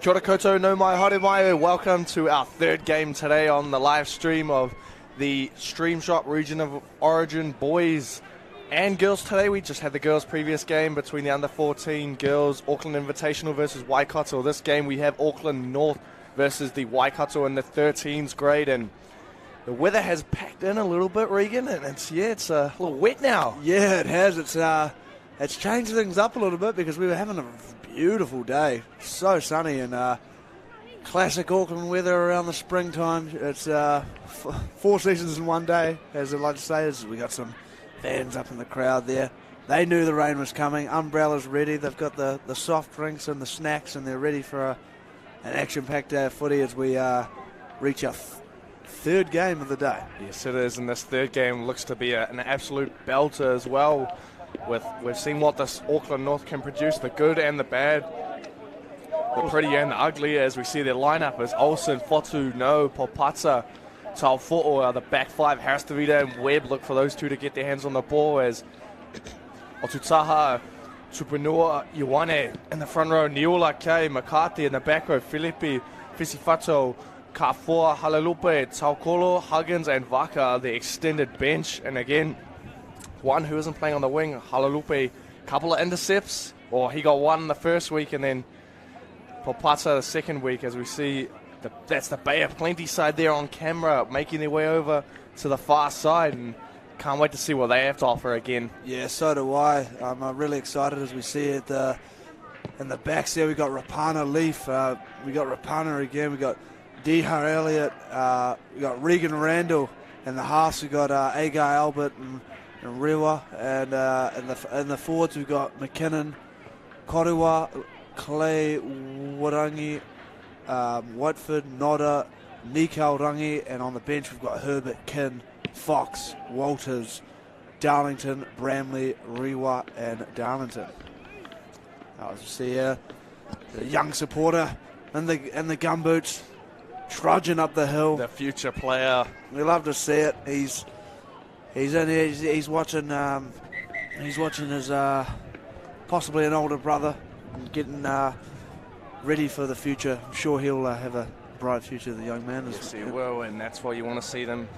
Kia ora koutou, no mai haere mai. Welcome to our third game today on the live stream of the Stream Shop Region of Origin boys and girls today. We just had the girls' previous game between the under-14 girls, Auckland Invitational versus Waikato. This game we have Auckland North versus the Waikato in the 13s grade, and the weather has packed in a little bit, Regan, and it's a little wet now. Yeah, it has. It's changed things up a little bit because we were having a beautiful day. So sunny and classic Auckland weather around the springtime. It's 4 seasons in one day, as I like to say. We got some fans up in the crowd there. They knew the rain was coming. Umbrellas ready. They've got the soft drinks and the snacks, and they're ready for an action-packed day of footy as we reach our third game of the day. Yes, it is, and this third game looks to be an absolute belter as well. We've seen what this Auckland North can produce, the good and the bad, the pretty and the ugly, as we see their lineup is Olsen, Fotu, No, Popata, Taufo'o, the back five, Harris Tavita and Webb look for those two to get their hands on the ball, as Otutaha, Tupanua, Ioane in the front row, Niola, Kei, McCarthy in the back row, Filipi, Fisifato, Kafua, Halalupe, Taukolo, Huggins and Vaka are the extended bench, and again, one who isn't playing on the wing, Halalupe, couple of intercepts, or he got one the first week, and then Popata the second week, as we see that's the Bay of Plenty side there on camera, making their way over to the far side, and can't wait to see what they have to offer again. Yeah, so do I. I'm really excited as we see it in the backs there. We got Rapana Leaf, we got Rapana again, we got Dihar Elliott, we got Regan Randall, and the halves we got Agar Albert and Rewa, and in the forwards we've got McKinnon, Korua, Clay, Warangi, Whiteford, Nodda, Nikau Rangi, and on the bench we've got Herbert, Kin, Fox, Walters, Darlington, Bramley, Rewa, and Darlington. As you see here, the young supporter in the gumboots, trudging up the hill. The future player. We love to see it. He's in here. He's watching. He's watching his possibly an older brother getting ready for the future. I'm sure he'll have a bright future. The young man. Yes, he will, and that's why you want to see them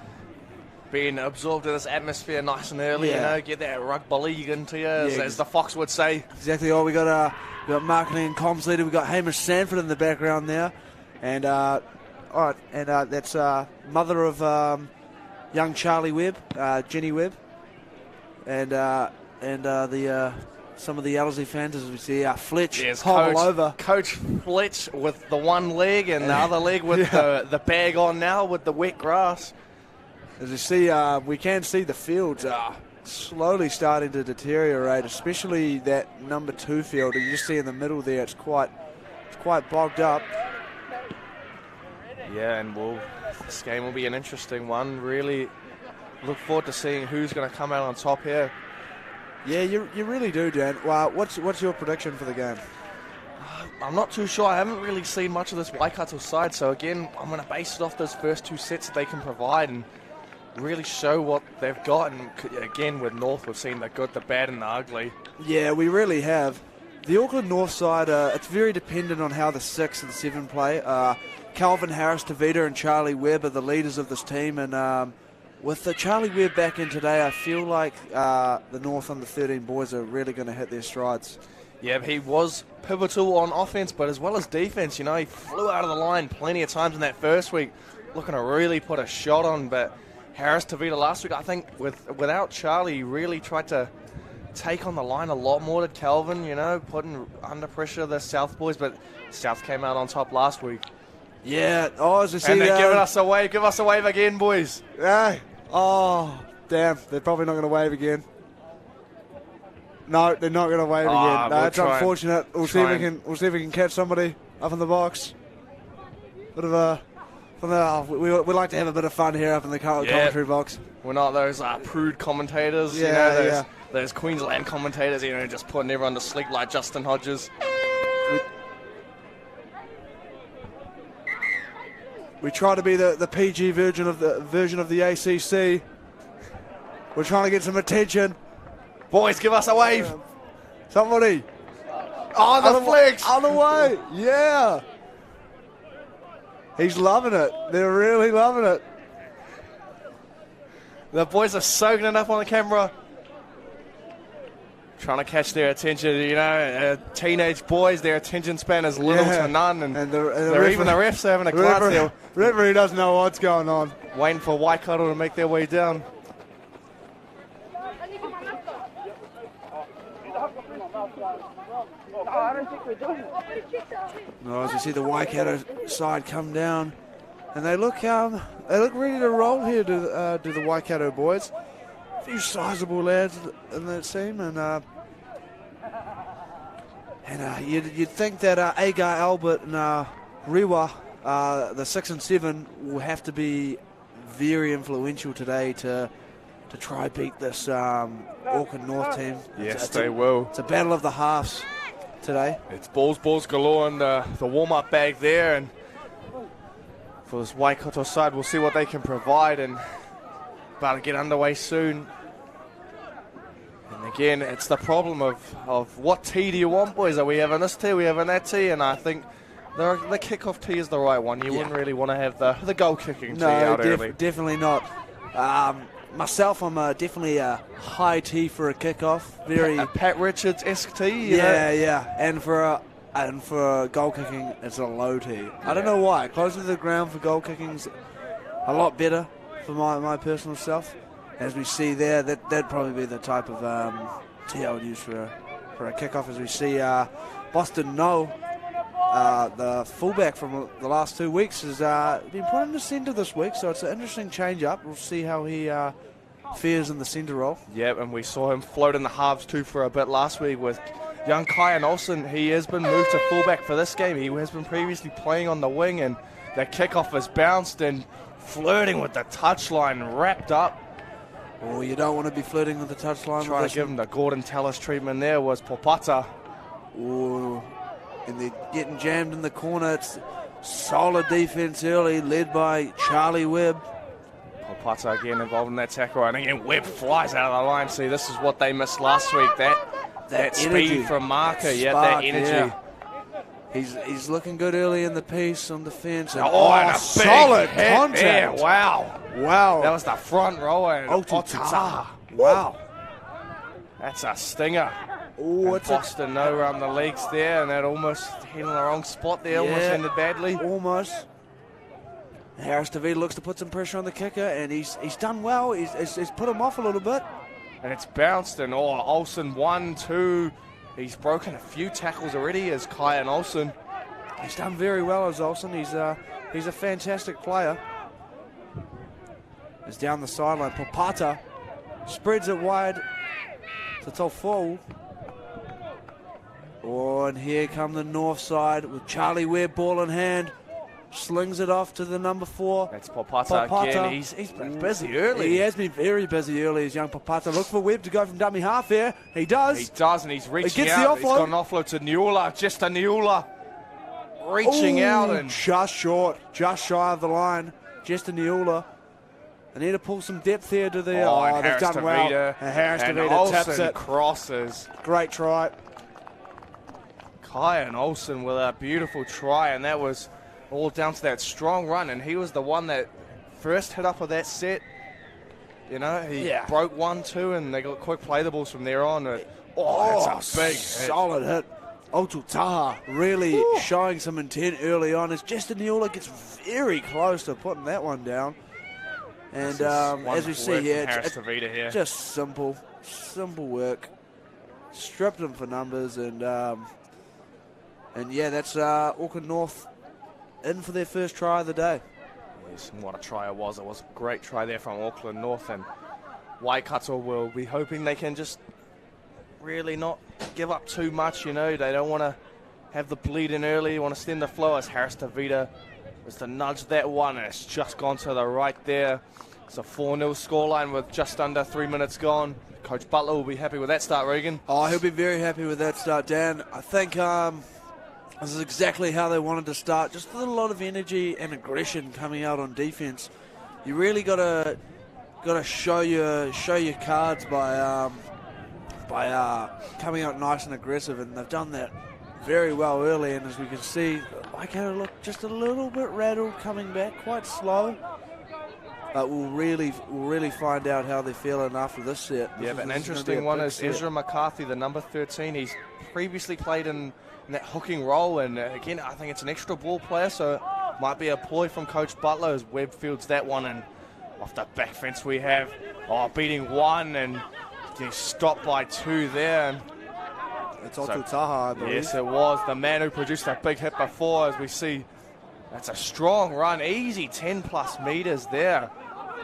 being absorbed in this atmosphere nice and early. Yeah. Get that rugby league into you, as the Fox would say. Exactly. Oh, we got marketing and comms leader. We got Hamish Sanford in the background there, and that's mother of young Charlie Webb, Jenny Webb, and some of the Ellerslie fans, as we see Fletch hobble over. Coach Fletch with the one leg and the other leg with the bag on now with the wet grass. As you see, we can see the fields slowly starting to deteriorate, especially that number 2 field. And you just see in the middle there, it's quite bogged up. Yeah, and this game will be an interesting one. Really look forward to seeing who's going to come out on top here. Yeah, you really do, Dan. Well, what's your prediction for the game? I'm not too sure. I haven't really seen much of this Waikato side, so again, I'm going to base it off those first 2 sets that they can provide and really show what they've got. And again, with North, we've seen the good, the bad, and the ugly. Yeah, we really have. The Auckland North side, it's very dependent on how the 6 and 7 play. Calvin Harris, Tavita, and Charlie Webb are the leaders of this team, and with the Charlie Webb back in today, I feel like the North under 13 boys are really going to hit their strides. Yeah, he was pivotal on offense, but as well as defense. He flew out of the line plenty of times in that first week, looking to really put a shot on. But Harris, Tavita last week, I think without Charlie, he really tried to take on the line a lot more to Calvin, putting under pressure the South boys, but South came out on top last week. Yeah, as you see, and they're giving us a wave. Give us a wave again, boys. Yeah. Oh, damn! They're probably not going to wave again. No, they're not going to wave again. No, it's unfortunate. We'll see if we can catch somebody up in the box. Bit of a. We like to have a bit of fun here up in the commentary box. We're not those prude commentators. Those Queensland commentators, just putting everyone to sleep like Justin Hodges. We try to be the PG version of the ACC. We're trying to get some attention. Boys, give us a wave. Somebody. Oh, the flex. Other way. Yeah. He's loving it. They're really loving it. The boys are soaking it up on the camera. Trying to catch their attention, you know, teenage boys, their attention span is little to none. And even the refs are having a glance there. Referee doesn't know what's going on. Waiting for Waikato to make their way down. No, as you see the Waikato side come down, and they look ready to roll here to the Waikato boys. A few sizable lads in that team, and you'd think that Agar, Albert, and Rewa, the 6 and 7, will have to be very influential today to try beat this Auckland North team. Yes, they will. It's a battle of the halves today. It's balls galore in the warm-up bag there, and for this Waikato side, we'll see what they can provide, and about to get underway soon. And again, it's the problem of what tea do you want, boys? Are we having this tea? Are we having that tea? And I think the kickoff tea is the right one. You wouldn't really want to have the goal kicking tea out early. Definitely not. Myself, I'm definitely a high tea for a kickoff. Very Pat Richards-esque tea. Yeah. And for goal kicking, it's a low tea. I don't know why. Closer to the ground for goal kicking's a lot better for my personal self. As we see there, that'd probably be the type of tea I would use for a kickoff. As we see Boston No, the fullback from the last 2 weeks, has been put in the centre this week, so it's an interesting change up. We'll see how he fares in the centre role. Yeah, and we saw him float in the halves too for a bit last week with young Kyan Olsen. He has been moved to fullback for this game. He has been previously playing on the wing, and the kickoff has bounced and flirting with the touchline, wrapped up. Oh, you don't want to be flirting with the touchline. Trying to give him the Gordon Tallis treatment there was Popata. Oh, and they're getting jammed in the corner. It's solid defense early, led by Charlie Webb. Popata again involved in that tackle, and again Webb flies out of the line. See, this is what they missed last week. That speed from Marker, that energy. Yeah. He's looking good early in the piece on defence. And a solid contact. Yeah, wow. That was the front rower. Otutaha. Wow. That's a stinger. Oh, it's Boston no around the legs there, and that almost hit in the wrong spot there. Almost ended badly. Almost. Harris DeVita looks to put some pressure on the kicker, and he's done well. He's put him off a little bit. And it's bounced, and Olsen 1, 2. He's broken a few tackles already as Kyan Olsen. He's done very well as Olsen. He's a fantastic player. He's down the sideline. Popata spreads it wide to Tofo. Oh, and here come the north side with Charlie Webb, ball in hand. Slings it off to the number 4. That's Popata again. He's been busy early. He has been very busy early, as young Popata. Look for Webb to go from dummy half there. He does. He does, and he's reaching gets out. The offload. He's got an offload to Niula. Just a Niula. Reaching out. And just short. Just shy of the line. Just a Niula. They need to pull some depth here to the... and they've done well. And Harris DeVita taps it. Crosses. Great try. Kyan Olsen with a beautiful try, and that was all down to that strong run, and he was the one that first hit up of that set. You know, he broke 1, 2, and they got quick play the balls from there on. That's a big solid hit. Otutaha really showing some intent early on as Justin Niula gets very close to putting that one down. And as we see here, it's just simple work. Stripped him for numbers, and yeah, that's Auckland North in for their first try of the day. Yes, and what a try it was. It was a great try there from Auckland North, and Waikato will be hoping they can just really not give up too much, you know. They don't want to have the bleed in early. You want to stem the flow as Harris DeVita was to nudge that one, and it's just gone to the right there. It's a 4-0 scoreline with just under 3 minutes gone. Coach Butler will be happy with that start, Regan. Oh, he'll be very happy with that start, Dan. I think this is exactly how they wanted to start. Just a lot of energy and aggression coming out on defense. You really gotta show your cards by coming out nice and aggressive, and they've done that very well early. And as we can see, Waikato look just a little bit rattled coming back, quite slow. But we'll really find out how they're feeling after this set. Yeah, but an interesting one is Ezra McCarthy, the number 13. He's previously played in that hooking role, and again, I think it's an extra ball player, so it might be a ploy from Coach Butler as Webb fields that one, and off the back fence we have, beating one, and getting stopped by 2 there. And it's Otutaha, I believe. Yes, it was. The man who produced that big hit before, as we see, that's a strong run, easy 10-plus meters there.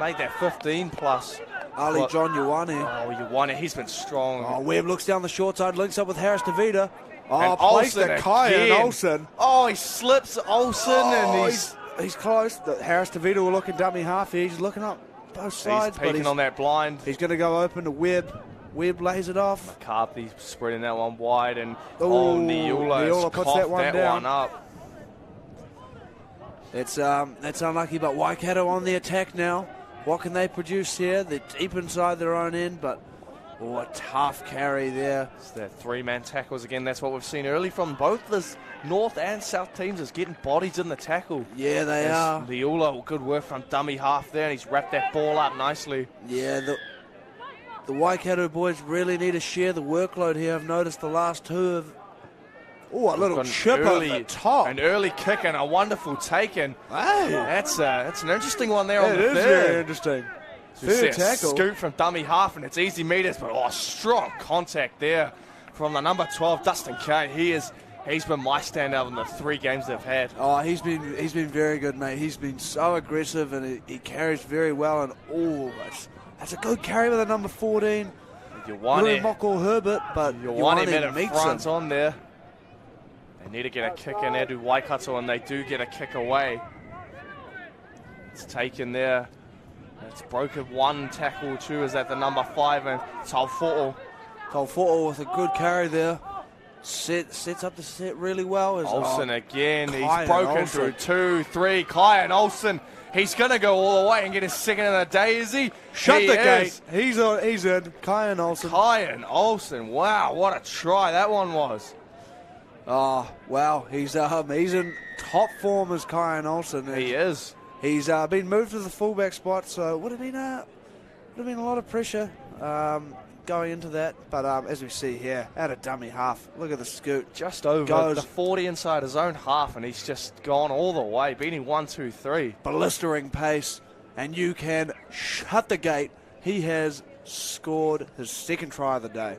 Made that 15-plus. Ali John Ioane. Oh, Ioane, he's been strong. Oh, Webb looks down the short side, links up with Harris DeVita. Oh, placed the Kyan Olsen. Oh, he slips Olsen, and he's close. Harris DeVita will look in dummy half here. He's looking up both sides. He's peeking on that blind. He's going to go open to Webb. Webb lays it off. McCarthy spreading that one wide, and Neula puts that one down. Up. That's unlucky, but Waikato on the attack now. What can they produce here? They're deep inside their own end, but a tough carry there. It's their 3-man tackles again. That's what we've seen early from both the North and South teams, is getting bodies in the tackle. Yeah, they are. Neula, good work from dummy half there, and he's wrapped that ball up nicely. Yeah, the Waikato boys really need to share the workload here. I've noticed the last 2 have... Oh, a little chip over the top. An early kick and a wonderful take. And hey, that's an interesting one there on the third. It is very interesting. Third tackle. Scoop from dummy half, and it's easy meters, but strong contact there from the number 12, Dustin Kay. He's been my standout in the 3 games they've had. Oh, he's been very good, mate. He's been so aggressive, and he carries very well. And that's a good carry with the number 14. Ioane. Moko Herbert, but Ioane met it meets front him. on there. They need to get a kick in there to Waikato, and they do get a kick away. It's taken there. It's broken 1 tackle, 2 is at the number 5, and Taufo'o. Taufo'o with a good carry there. Sets up the set really well. Olsen again. He's broken through 2, 3. Kyan Olsen. He's going to go all the way and get his second of the day, is he? Shut the gate. He's in. Kyan Olsen. Kyan Olsen. Wow, what a try that one was. Oh, wow. He's in top form as Kyan Olsen. He is. He's been moved to the fullback spot, so it would have been a lot of pressure going into that. But as we see here, out of dummy half, look at the scoot. Just over the 40 inside his own half, and he's just gone all the way, beating 1, 2, 3. Blistering pace, and you can shut the gate. He has scored his second try of the day.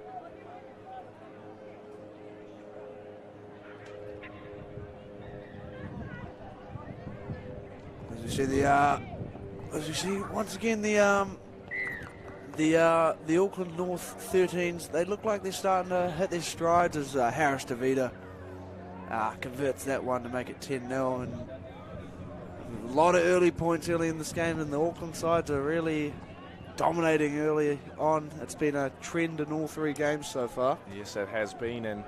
As you see once again the Auckland North 13s, they look like they're starting to hit their strides as Harris DeVita converts that one to make it 10-0, and a lot of early points early in this game, and the Auckland sides are really dominating early on. It's been a trend in all 3 games so far. Yes, it has been, and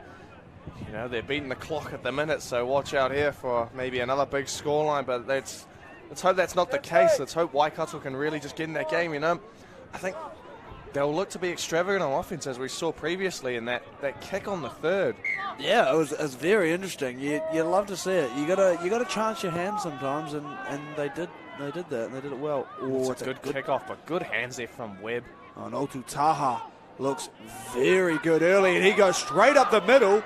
they're beating the clock at the minute, so watch out here for maybe another big scoreline, but let's hope that's not the case. Let's hope Waikato can really just get in that game, I think they'll look to be extravagant on offense, as we saw previously in that kick on the third. Yeah, it was very interesting. You love to see it. You gotta chance your hand sometimes, and they did that, and they did it well. It's a good kickoff, but good hands there from Webb. And Otutaha looks very good early, and he goes straight up the middle,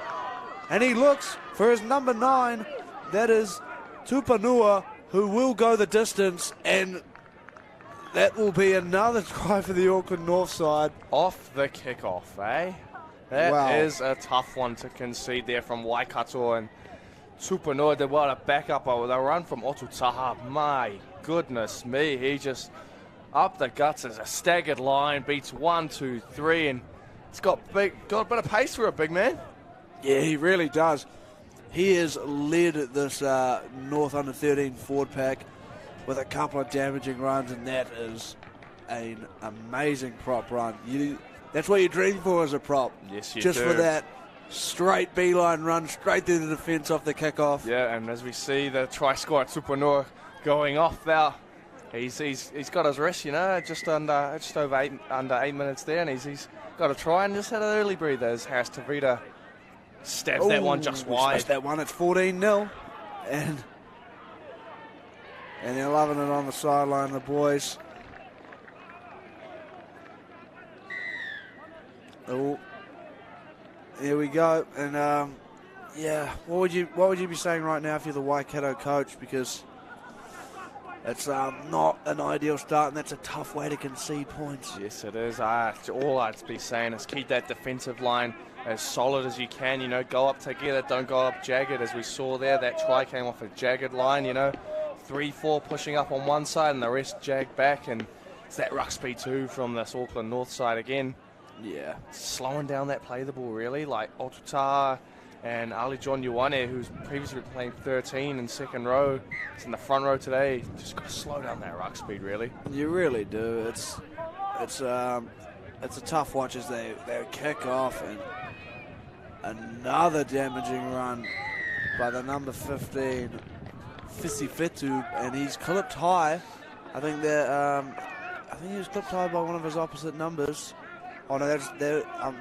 and he looks for his number 9. That is Tupanua, who will go the distance, and that will be another try for the Auckland North side. Off the kickoff, eh? That is a tough one to concede there from Waikato, and Tupanua did well to back up with a run from Otutaha. My goodness me, he just up the guts as a staggered line, beats 1, 2, 3, and it's got a bit of pace for a big man. Yeah, he really does. He has led this North Under 13 forward pack with a couple of damaging runs, and that is an amazing prop run. That's what you dream for as a prop. Yes, you do. Just for that straight beeline run, straight through the defence off the kickoff. Yeah, and as we see the try score at Tupanua going off now, he's got his rest, just over 8 minutes there, and he's got a try and just had an early breather as Harris DeVita stabs that one just wide. That one, it's 14-0. and they're loving it on the sideline, the boys. Oh, here we go. And yeah, what would you be saying right now if you're the Waikato coach? Because it's not an ideal start, and that's a tough way to concede points. Yes, it is. All I'd be saying is keep that defensive line as solid as you can. You know, go up together, don't go up jagged. As we saw there, that try came off a jagged line. You know, 3-4 pushing up on one side and the rest jagged back, and it's that ruck speed too from this Auckland North side again. Yeah, slowing down that play the ball really, like Otutaha and Ali John Ioane, who's previously been playing 13 in second row. It's in the front row today. Just got to slow down that ruck speed, really. You really do. It's a tough watch as they kick off, and another damaging run by the number 15, Fisifetu, and he's clipped high. I think he was clipped high by one of his opposite numbers. Oh no,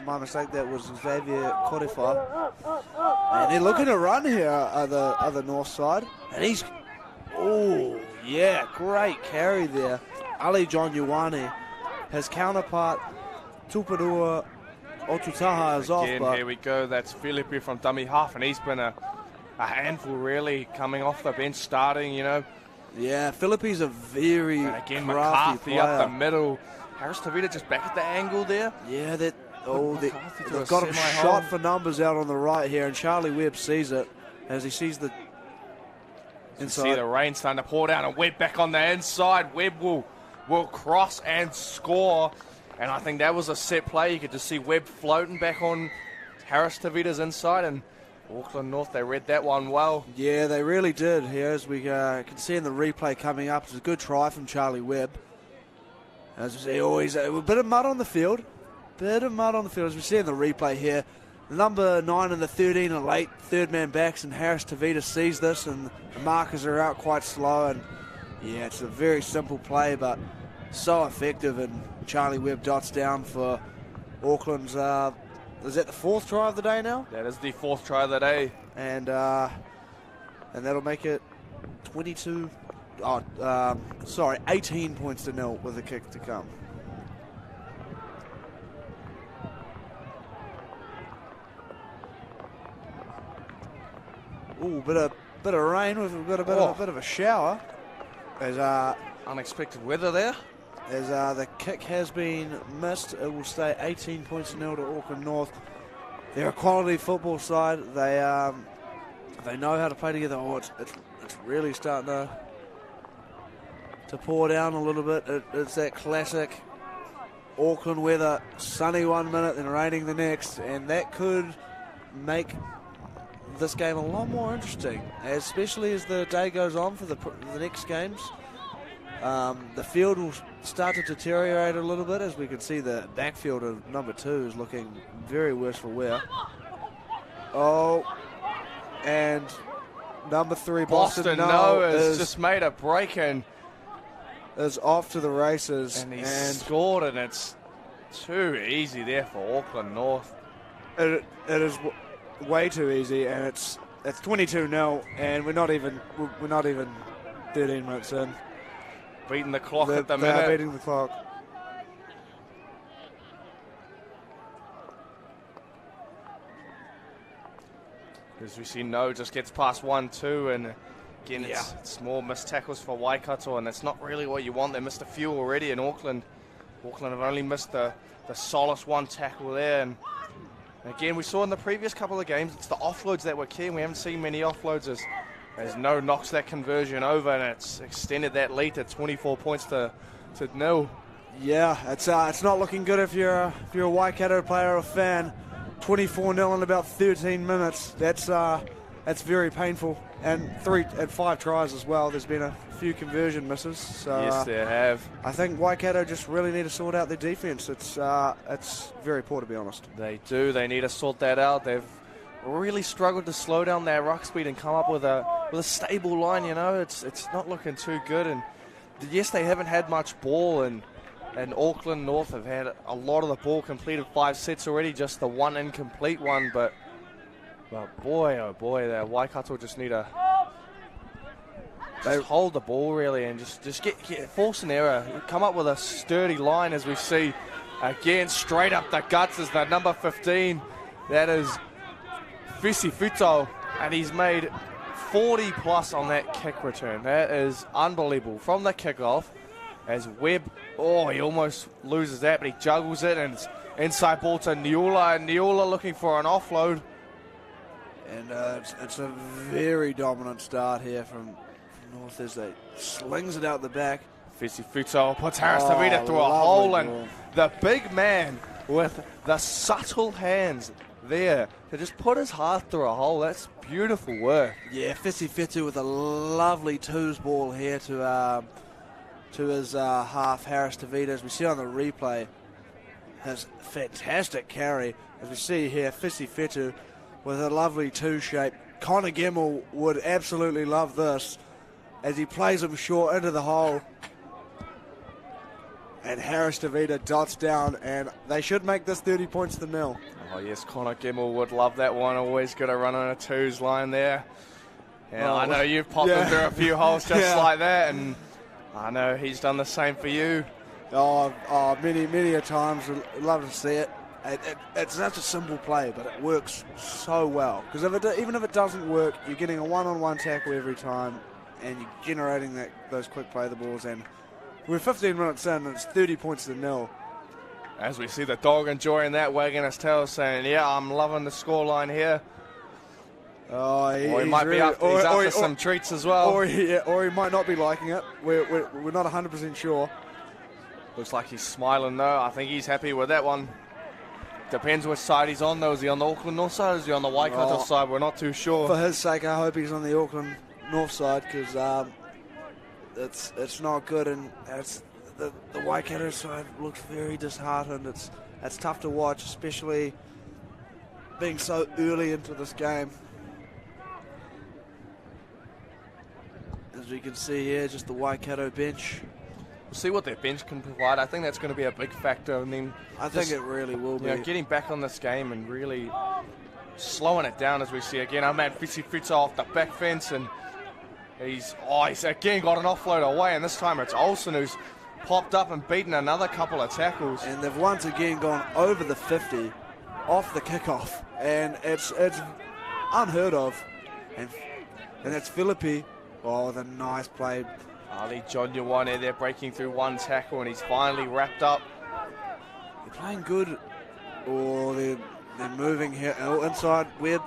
my mistake. That was Xavier Korefa. And they're looking to run here other north side. And he's, oh yeah, great carry there. Ali John Ioane, his counterpart Tupanua Otutaha is off. Again, here we go. That's Filipe from dummy half, and he's been a handful really coming off the bench, starting. You know. Yeah, Filipe's a very and again crafty McCarthy player. up the middle. Harris Tavita just back at the angle there. Yeah, they've got him semi-hole. shot for numbers out on the right here, and Charlie Webb sees it as he sees the inside. See the rain starting to pour down, and Webb back on the inside. Webb will cross and score, and I think that was a set play. You could just see Webb floating back on Harris Tavita's inside, and Auckland North, they read that one well. Yeah, they really did. Here, as we can see in the replay coming up, it's a good try from Charlie Webb. As we see, always a bit of mud on the field. As we see in the replay here. The number 9 and the 13 are late third man backs, and Harris Tavita sees this, and the markers are out quite slow. And yeah, it's a very simple play, but so effective. And Charlie Webb dots down for Auckland's. Is that the 4th try of the day now? That is the 4th try of the day. And that'll make it 18 points to 0 with a kick to come. Ooh, bit of rain. We've got a bit of a shower. There's unexpected weather there. As the kick has been missed, it will stay 18 points to 0 to Auckland North. They're a quality football side. They know how to play together. Oh, it's really starting to pour down a little bit. It's that classic Auckland weather, sunny 1 minute and raining the next, and that could make this game a lot more interesting, especially as the day goes on for the next games. The field will start to deteriorate a little bit, as we can see the backfield of number 2 is looking very worse for wear. Oh, and number 3 Boston No has just made a break and is off to the races. And he scored, and it's too easy there for Auckland North. It is way too easy, and it's 22-0, and we're not even 13 minutes in. Beating the clock at the minute. They're beating the clock. As we see, No just gets past 1-2, and again, it's more missed tackles for Waikato, and that's not really what you want. They missed a few already in Auckland. Auckland have only missed the solace 1 tackle there, and again, we saw in the previous couple of games, it's the offloads that were key, and we haven't seen many offloads as No knocks that conversion over, and it's extended that lead to 24 points to 0. Yeah, it's not looking good if you're a Waikato player or fan. 24-0 in about 13 minutes. That's very painful, and 5 tries as well. There's been a few conversion misses. So, yes, there have. I think Waikato just really need to sort out their defense. It's very poor, to be honest. They do. They need to sort that out. They've really struggled to slow down their ruck speed and come up with a stable line. You know, it's not looking too good. And yes, they haven't had much ball, and Auckland North have had a lot of the ball completed 5 sets already, just the 1 incomplete one. But boy, oh boy, the Waikato just need to Just hold the ball really and just get force an error. Come up with a sturdy line as we see again straight up the guts is the number 15. That is Fisi Futo, and he's made 40 plus on that kick return. That is unbelievable. From the kickoff as Webb, he almost loses that, but he juggles it and it's inside ball to Niula, and Niula looking for an offload. And it's a very dominant start here from North as they slings it out the back. Fisi Futo puts Harris Tavita through a hole, ball. and the big man with the subtle hands there to just put his heart through a hole. That's beautiful work. Yeah, Fisi Fitu with a lovely twos ball here to his half, Harris Tavita. As we see on the replay, has fantastic carry. As we see here, Fisi Fitu with a lovely two shape. Connor Gemmell would absolutely love this as he plays him short into the hole. And Harris Tavita dots down, and they should make this 30 points to nil. Oh yes, Connor Gemmell would love that one. Always got to run on a twos line there. And I know you've popped him through a few holes just like that, and I know he's done the same for you. Many a times. Love to see it. It's such a simple play, but it works so well. Because even if it doesn't work, you're getting a one-on-one tackle every time, and you're generating those quick play the balls. And we're 15 minutes in, and it's 30 points to nil. As we see the dog enjoying that, wagging his tail, saying, "Yeah, I'm loving the scoreline here." He might be after some treats as well. Or he might not be liking it. We're not 100% sure. Looks like he's smiling though. I think he's happy with that one. Depends which side he's on though. Is he on the Auckland North side or is he on the Waikato side? We're not too sure. For his sake, I hope he's on the Auckland North side, because it's not good, and the Waikato side looks very disheartened. It's tough to watch, especially being so early into this game. As we can see here, just the Waikato bench. We'll see what their bench can provide. I think that's going to be a big factor. I mean, I think it really will be. Getting back on this game and really slowing it down, as we see again. I'm at Fisi Futo off the back fence, and he's again got an offload away, and this time it's Olsen who's popped up and beaten another couple of tackles. And they've once again gone over the 50 off the kickoff, and it's unheard of. And that's Philippi. With a nice play. Ali John Yawane there breaking through one tackle, and he's finally wrapped up. They're playing good. They're moving here. Inside Webb.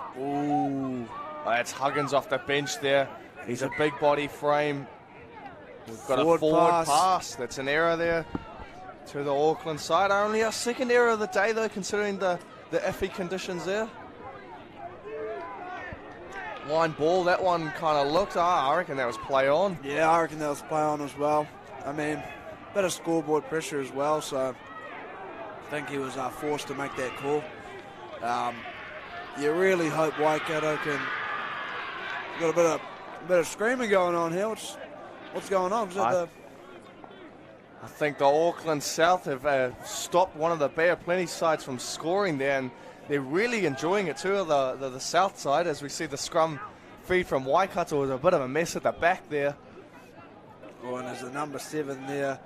That's Huggins off the bench there. He's a big body frame. We've got a forward pass. That's an error there to the Auckland side. Only our second error of the day though, considering the iffy conditions there. Line ball, that one kind of looked, I reckon that was play on. Yeah, I reckon that was play on as well. I mean, bit of scoreboard pressure as well, so I think he was forced to make that call. You really hope Waikato can... Got a bit of screaming going on here. What's going on? I think the Auckland South have stopped one of the Bay of Plenty sides from scoring there, and they're really enjoying it too, the south side, as we see the scrum feed from Waikato was a bit of a mess at the back there. And there's the number 7 there,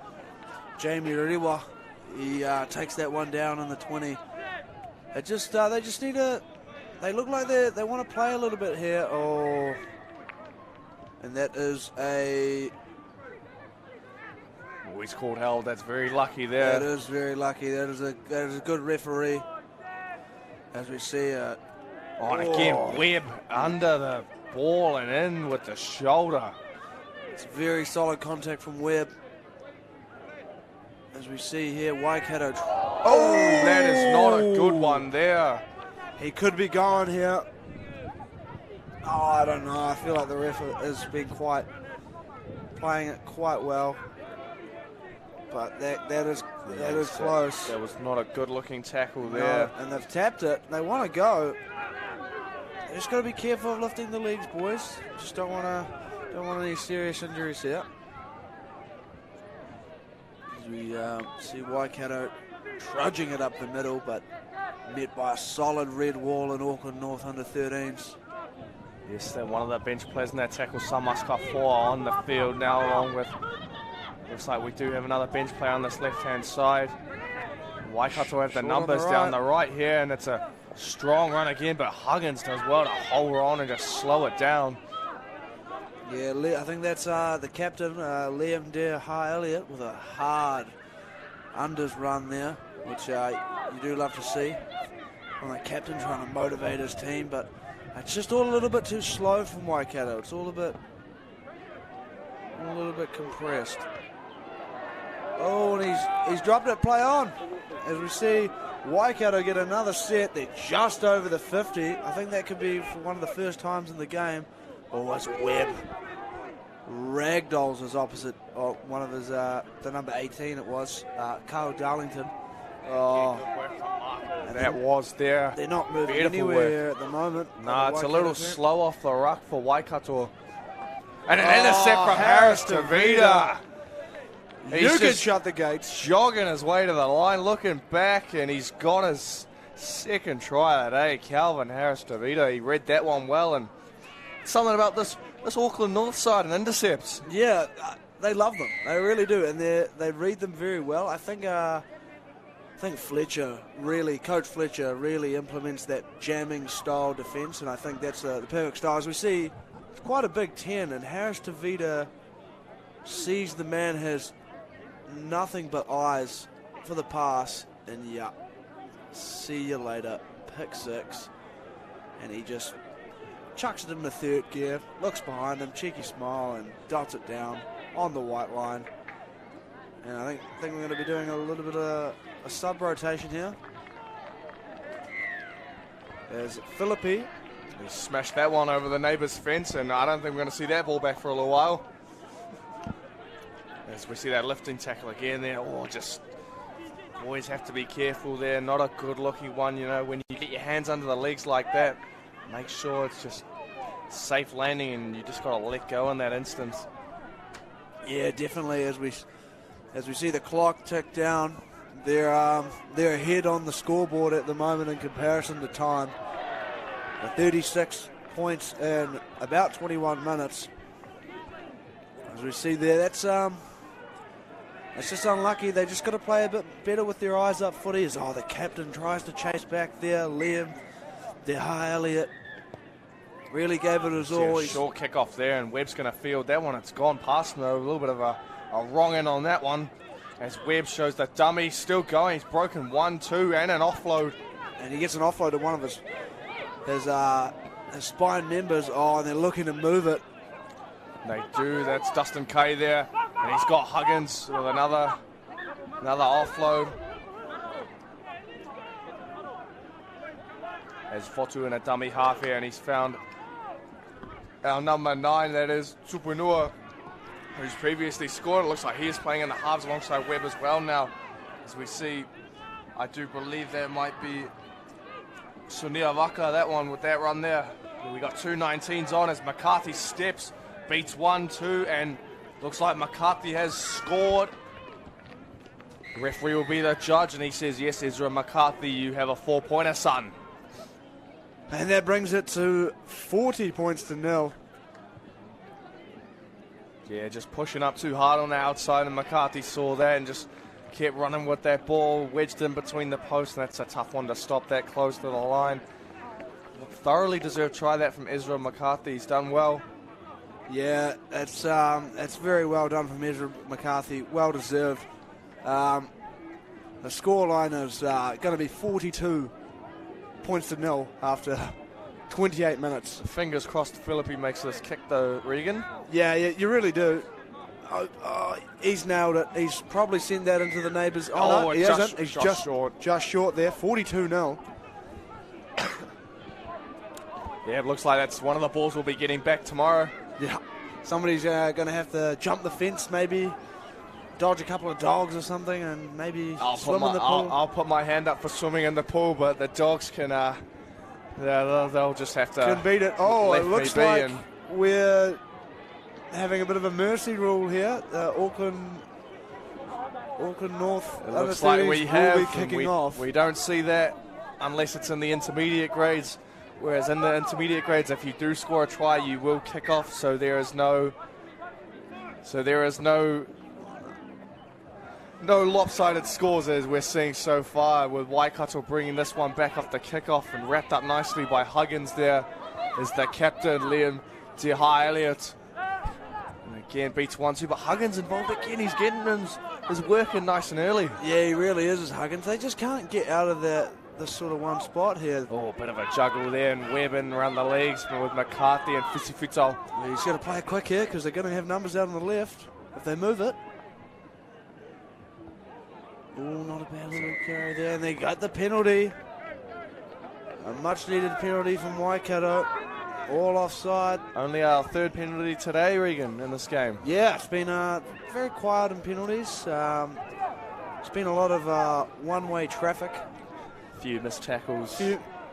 Jamie Riwa. He takes that one down in the 20. They just need to... They look like they want to play a little bit here. And that is a... He's called held. That's very lucky there. That is very lucky. That is a good referee. As we see, and again, Webb under the ball and in with the shoulder. It's very solid contact from Webb. As we see here, Waikato. That is not a good one there. He could be going here. I don't know. I feel like the ref has been playing it quite well. But that is close. That was not a good-looking tackle there. No, and they've tapped it. They want to go. They just got to be careful of lifting the legs, boys. Just don't want any serious injuries here. As we see Waikato trudging it up the middle, but met by a solid red wall in Auckland North under 13s. Yes, they're one of the bench players in that tackle. Some must got 4 on the field now, along with, looks like we do have another bench player on this left-hand side. Waikato have the numbers down the right here, and it's a strong run again, but Huggins does well to hold on and just slow it down. Yeah, I think that's the captain, Liam De Elliott, with a hard unders run there, which you do love to see. From the captain trying to motivate his team, but it's just all a little bit too slow from Waikato. It's all a little bit compressed. Oh, and he's dropped it. Play on. As we see Waikato get another set. They're just over the 50. I think that could be for one of the first times in the game. Oh, it's Webb. Ragdolls his opposite, one of his, the number 18 it was, Carl Darlington. Oh, that was there. They're not moving anywhere at the moment. No, it's a little slow off the ruck for Waikato. And an intercept from Harris to Vida. You can shut the gates. Jogging his way to the line, looking back, and he's got his second try of the day. Calvin Harris to Vida. He read that one well, and something about this Auckland North side and intercepts. Yeah, they love them. They really do, and they read them very well. I think Fletcher Coach Fletcher really implements that jamming style defence, and I think that's the perfect style. As we see, it's quite a big 10, and Harris Tavita sees the man has nothing but eyes for the pass, and yeah, see you later, pick 6, and he just chucks it in the third gear, looks behind him, cheeky smile, and dots it down on the white line. And I think we're going to be doing a little bit of a sub-rotation here. There's Philippi. He smashed that one over the neighbour's fence, and I don't think we're going to see that ball back for a little while. As we see that lifting tackle again there. Oh, just always have to be careful there. Not a good-looking one, you know, when you get your hands under the legs like that. Make sure it's just safe landing, and you just got to let go in that instance. Yeah, definitely. As we see the clock tick down, they're ahead on the scoreboard at the moment in comparison to time. 36 points in about 21 minutes. As we see there, that's just unlucky. They just got to play a bit better with their eyes up footies. Oh, the captain tries to chase back there. Liam De Elliott really gave it his all. Short kick off there, and Webb's going to field that one. It's gone past him, though. A little bit of a wrong in on that one. As Webb shows the dummy, still going. He's broken 1, 2, and an offload. And he gets an offload to one of his spine members. Oh, and they're looking to move it. They do. That's Dustin Kay there. And he's got Huggins with another offload. As Fotu in a dummy half here, and he's found our number 9, that is Tupunua, who's previously scored. It looks like he is playing in the halves alongside Webb as well now. As we see, I do believe that might be Sunia Vaka, that one with that run there. We got 2 19s on as McCarthy steps, beats 1, 2, and looks like McCarthy has scored. The referee will be the judge, and he says, yes, Ezra McCarthy, you have a 4-pointer, son. And that brings it to 40 points to 0. Yeah, just pushing up too hard on the outside, and McCarthy saw that and just kept running with that ball, wedged in between the posts, and that's a tough one to stop that close to the line. Thoroughly deserved try that from Ezra McCarthy. He's done well. Yeah, it's very well done from Ezra McCarthy. Well deserved. The scoreline is going to be 42 points to 0 after 28 minutes. Fingers crossed Philippi makes this kick though, Regan. Yeah, you really do. He's nailed it. He's probably sent that into the neighbours. Oh, no, he hasn't. He's just short. Just short there. 42-0. Yeah, it looks like that's one of the balls we'll be getting back tomorrow. Yeah. Somebody's going to have to jump the fence, maybe dodge a couple of dogs or something, and maybe swim in the pool. I'll put my hand up for swimming in the pool, but the dogs can, they'll just have to. Can beat it. Oh, it looks like we're having a bit of a mercy rule here. Auckland North. It looks like we have. Will be kicking off. We don't see that unless it's in the intermediate grades. whereas in the intermediate grades, if you do score a try, you will kick off. So there is no lopsided scores as we're seeing so far, with Waikato bringing this one back off the kickoff and wrapped up nicely by Huggins. There is the captain, Liam Elliott. And again, beats 1-2, but Huggins involved again. He's getting his work in nice and early. Yeah, he really is Huggins. They just can't get out of this sort of one spot here. Oh, a bit of a juggle there, and Webbing around the legs with McCarthy and Fisifito. Yeah, he's got to play it quick here because they're going to have numbers out on the left if they move it. Oh, not a bad little carry there, and they got the penalty. A much needed penalty from Waikato. All offside. Only our third penalty today, Regan, in this game. Yeah, it's been very quiet in penalties. It's been a lot of one-way traffic. A few missed tackles.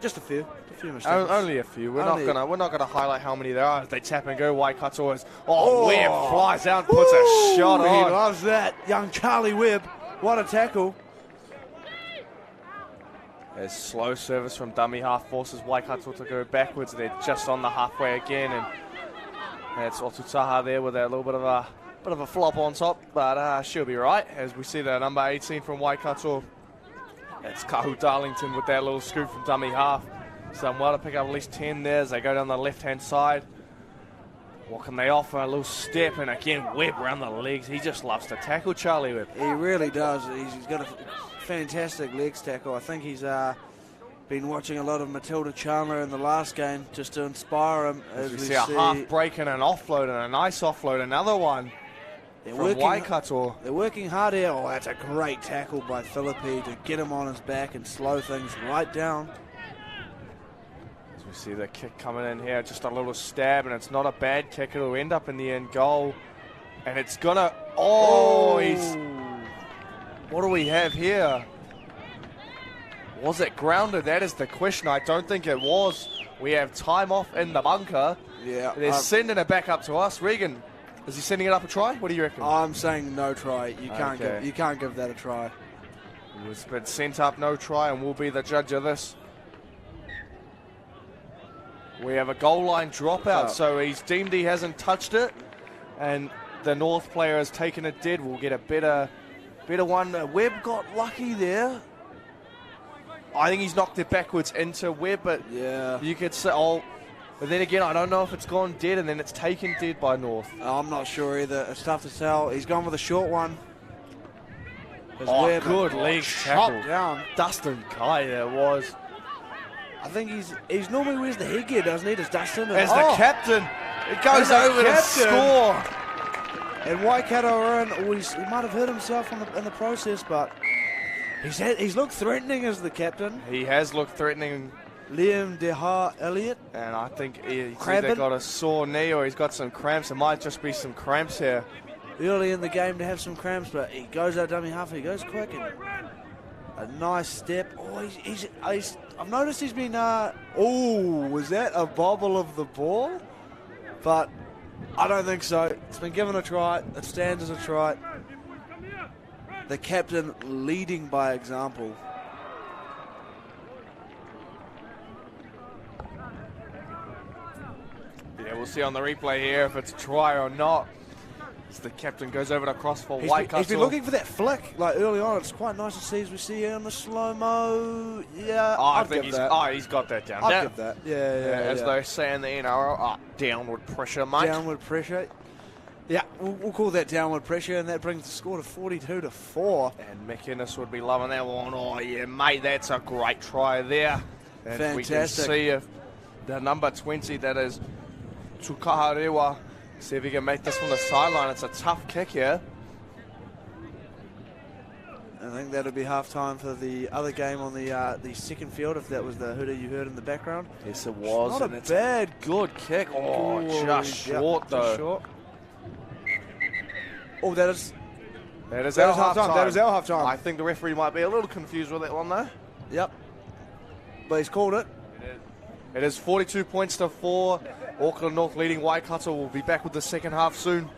Just a few missed tackles. Only a few. We're not gonna highlight how many there are. They tap and go. Waikato is. Webb flies out, and puts a shot on. He loves that, young Charlie Webb. What a tackle. There's slow service from dummy half, forces Waikato to go backwards. They're just on the halfway again, and that's Otutaha there with a little bit of a flop on top, but she'll be right. As we see the number 18 from Waikato, it's Kahu Darlington with that little scoop from dummy half. So well to pick up at least 10 there as they go down the left-hand side. What can they offer? A little step, and again Webb around the legs. He just loves to tackle, Charlie Webb. He really does. He's got a fantastic legs tackle. I think he's been watching a lot of Matilda Chandler in the last game just to inspire him. As we see a half break and an offload, and a nice offload, another one from Waikato. They're working hard here. Oh, that's a great tackle by Philippi to get him on his back and slow things right down. We see the kick coming in here, just a little stab, and it's not a bad kick. It'll end up in the end goal, and it's gonna. What do we have here? Was it grounded? That is the question. I don't think it was. We have time off in the bunker. Yeah, they're sending it back up to us. Regan, is he sending it up a try? What do you reckon? I'm saying no try. You can't give that a try. It's been sent up, no try, and we'll be the judge of this. We have a goal line dropout, so he's deemed he hasn't touched it, and the North player has taken it dead. We'll get a better one. Webb got lucky there. I think he's knocked it backwards into Webb, but yeah, you could say, but then again, I don't know if it's gone dead and then it's taken dead by North. I'm not sure either. It's tough to tell. He's gone with a short one. Good leg tackle. Down. Dustin Kai there was. I think he's normally wears the headgear, doesn't he? Does Dustin? As the captain, it goes over to score. And Waikato are in. He might have hurt himself in the process, but he's looked threatening as the captain. He has looked threatening. Liam Elliott. And I think he's either got a sore knee or he's got some cramps. It might just be some cramps here. Early in the game to have some cramps, but he goes out dummy half. He goes quick and a nice step. I've noticed he's been. Was that a bobble of the ball? But I don't think so. It's been given a try. It stands as a try. The captain leading by example. Yeah, we'll see on the replay here if it's a try or not. As the captain goes over to cross for Waikato. He's been looking for that flick like early on. It's quite nice to see as we see here on the slow-mo. Yeah, I think he's got that down. I'll give that. Yeah. As they say in the NRL, downward pressure, mate. Downward pressure. Yeah, we'll call that downward pressure, and that brings the score to 42-4. And McInnes would be loving that one. Oh, yeah, mate, that's a great try there. And fantastic. We can see if the number 20, that is Tukaharewa, see if he can make this from the sideline. It's a tough kick here. I think that'll be half-time for the other game on the second field, if that was the hooter you heard in the background. Yes, it was. Not a bad, good kick. Oh, just short, though. Just short. Oh, that is our half-time. That is our half-time. I think the referee might be a little confused with that one, though. Yep. But he's called it. It is 42 points to 4. Auckland North leading Waikato. Will be back with the second half soon.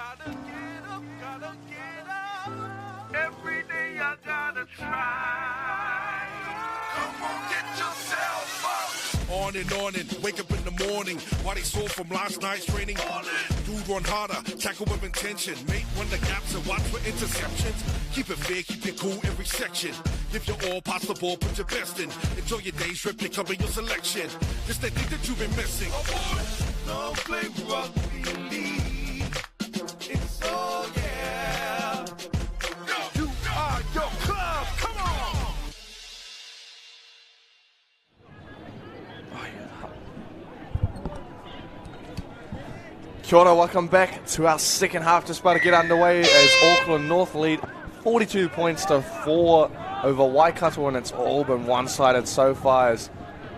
Gotta get up. Every day I gotta try. Come on, get yourself up. On and wake up in the morning. Body sore from last night's training. Dude run harder, tackle with intention. Mate run the gaps and watch for interceptions. Keep it fair, keep it cool every section. Give your all, pass the ball, put your best in. Enjoy your day's trip, pick up in your selection. Just that thing that you've been missing. Don't play rugby league. It's all yeah. You are your club. Come on. Kia ora, welcome back to our second half. Just about to get underway as Auckland North lead 42 points to 4 over Waikato, and it's all been one-sided so far. As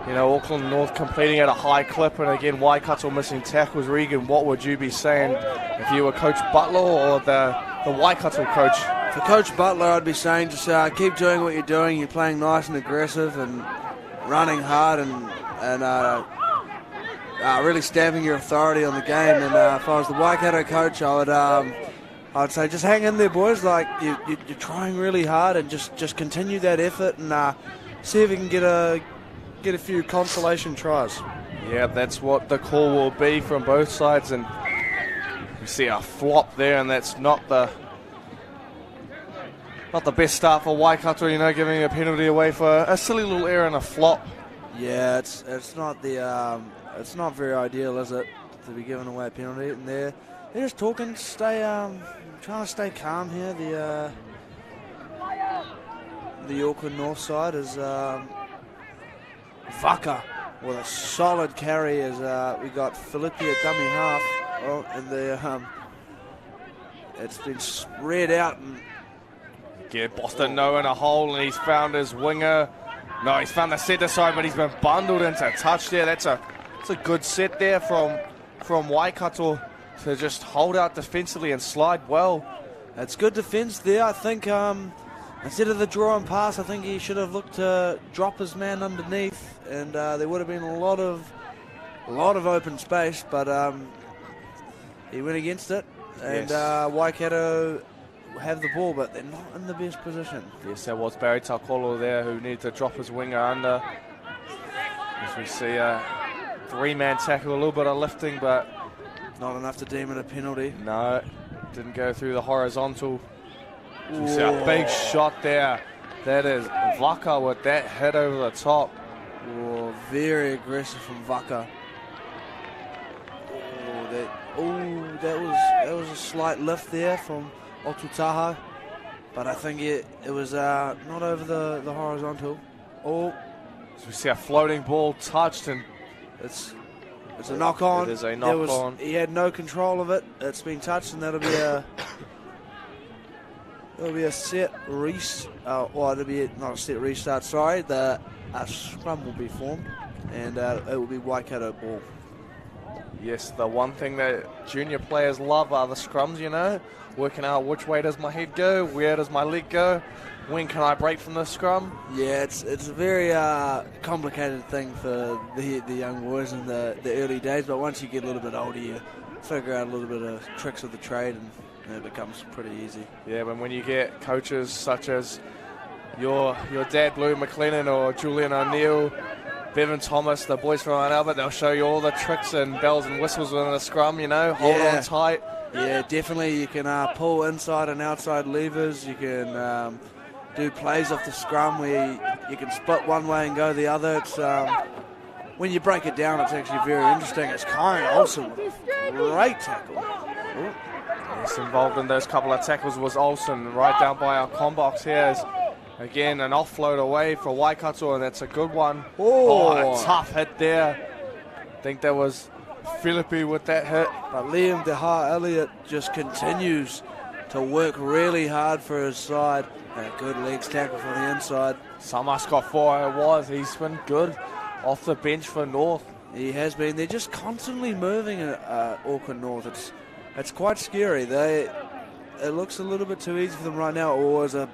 you know, Auckland North completing at a high clip, and again Waikato missing tackles. Regan, what would you be saying if you were Coach Butler or the Waikato coach? For Coach Butler, I'd be saying just keep doing what you're doing. You're playing nice and aggressive and running hard and really stamping your authority on the game. And if I was the Waikato coach, I'd say just hang in there, boys. Like you're trying really hard, and just continue that effort and see if you can get a few consolation tries. Yeah, that's what the call will be from both sides, and you see a flop there, and that's not the best start for Waikato. You know, giving a penalty away for a silly little error and a flop. Yeah, it's not it's not very ideal, is it, to be giving away a penalty? And they're just talking, trying to stay calm here. The Auckland North side is Vaka with a solid carry as we got Philippi at dummy half. Oh, and it's been spread out. And yeah, Boston no in a hole, and he's found his winger. No, he's found the centre side, but he's been bundled into touch there. That's a good set there from Waikato to just hold out defensively and slide well. It's good defence there. I think instead of the draw and pass, I think he should have looked to drop his man underneath, and there would have been a lot of open space, but he went against it. And Yes. Waikato have the ball, but they're not in the best position. Yes, there was Barry Taukolo there who needed to drop his winger under. As we see a three-man tackle, a little bit of lifting, but Not enough to deem it a penalty. no, didn't go through the horizontal. You see a big shot there. That is Vaka with that hit over the top. Oh, very aggressive from Vaka. That was a slight lift there from Otutaha, but I think it was not over the horizontal. Oh, So we see a floating ball touched, and it's a knock on. It is a knock on. He had no control of it. It's been touched, and that'll be a set restart. It'll be not a set restart. Sorry, a scrum will be formed, and it will be Waikato ball. yes, the one thing that junior players love are the scrums, you know, working out which way does my head go, where does my leg go, when can I break from the scrum. Yeah, it's a very complicated thing for the young boys in the early days, but once you get a little bit older, you figure out a little bit of tricks of the trade, and it becomes pretty easy. Yeah, but when you get coaches such as your dad, Blue McLennan, or Julian O'Neill, Bevan Thomas, the boys from Mount Albert, they'll show you all the tricks and bells and whistles within a scrum, you know, hold on tight. Yeah, definitely. You can pull inside and outside levers. You can do plays off the scrum where you can split one way and go the other. It's when you break it down, it's actually very interesting. It's Kyan Olsen with a great tackle. Ooh. Yes, involved in those couple of tackles was Olsen, right down by our com box here. Again, an offload away for Waikato, and that's a good one. Oh, a tough hit there. I think that was Philippi with that hit. But Liam DeHar Elliott just continues to work really hard for his side. And a good legs tackle from the inside. Samaskafoa it was. He's been good off the bench for North. He has been. They're just constantly moving at Auckland North. It's quite scary. It looks a little bit too easy for them right now. Or is a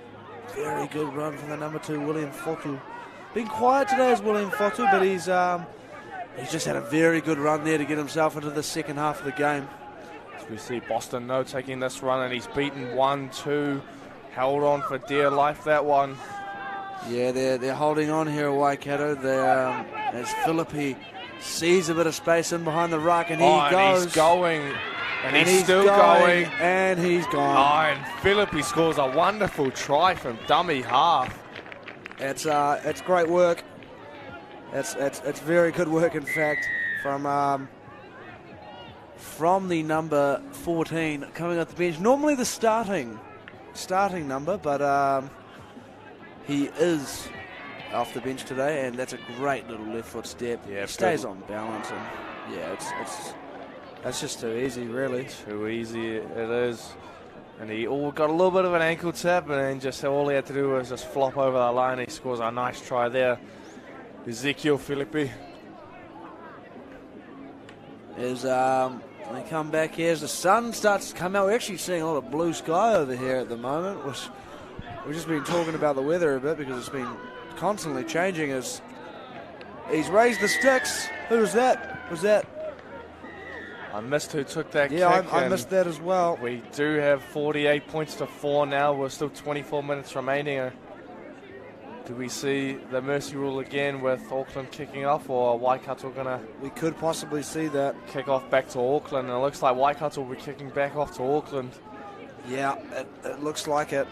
very good run from the number 2, William Fotu. Been quiet today as William Fotu, but he's just had a very good run there to get himself into the second half of the game. We see Boston No taking this run, and he's beaten 1-2. Held on for dear life, that one. Yeah, they're holding on here at Waikato. As Philippi sees a bit of space in behind the ruck, and he goes. And he's going. And he's still going. And he's gone. Oh, and Philippi scores a wonderful try from dummy half. It's great work. It's very good work, in fact, from the number 14 coming off the bench. Normally the starting number, but he is off the bench today, and that's a great little left foot step. Yeah, he stays on balance, and yeah, that's just too easy, really. Too easy it is. And he got a little bit of an ankle tap, and then just all he had to do was just flop over the line. He scores a nice try there. Ezekiel Philippi. As they come back here, as the sun starts to come out, we're actually seeing a lot of blue sky over here at the moment, which we've just been talking about the weather a bit because it's been constantly changing. As he's raised the sticks. Who was that? Was that? I missed who took that kick. Yeah, I missed that as well. We do have 48 points to 4 now. We're still 24 minutes remaining. Do we see the mercy rule again with Auckland kicking off, or Waikato going to... We could possibly see that. Kick off back to Auckland, and it looks like Waikato will be kicking back off to Auckland. Yeah, it looks like it.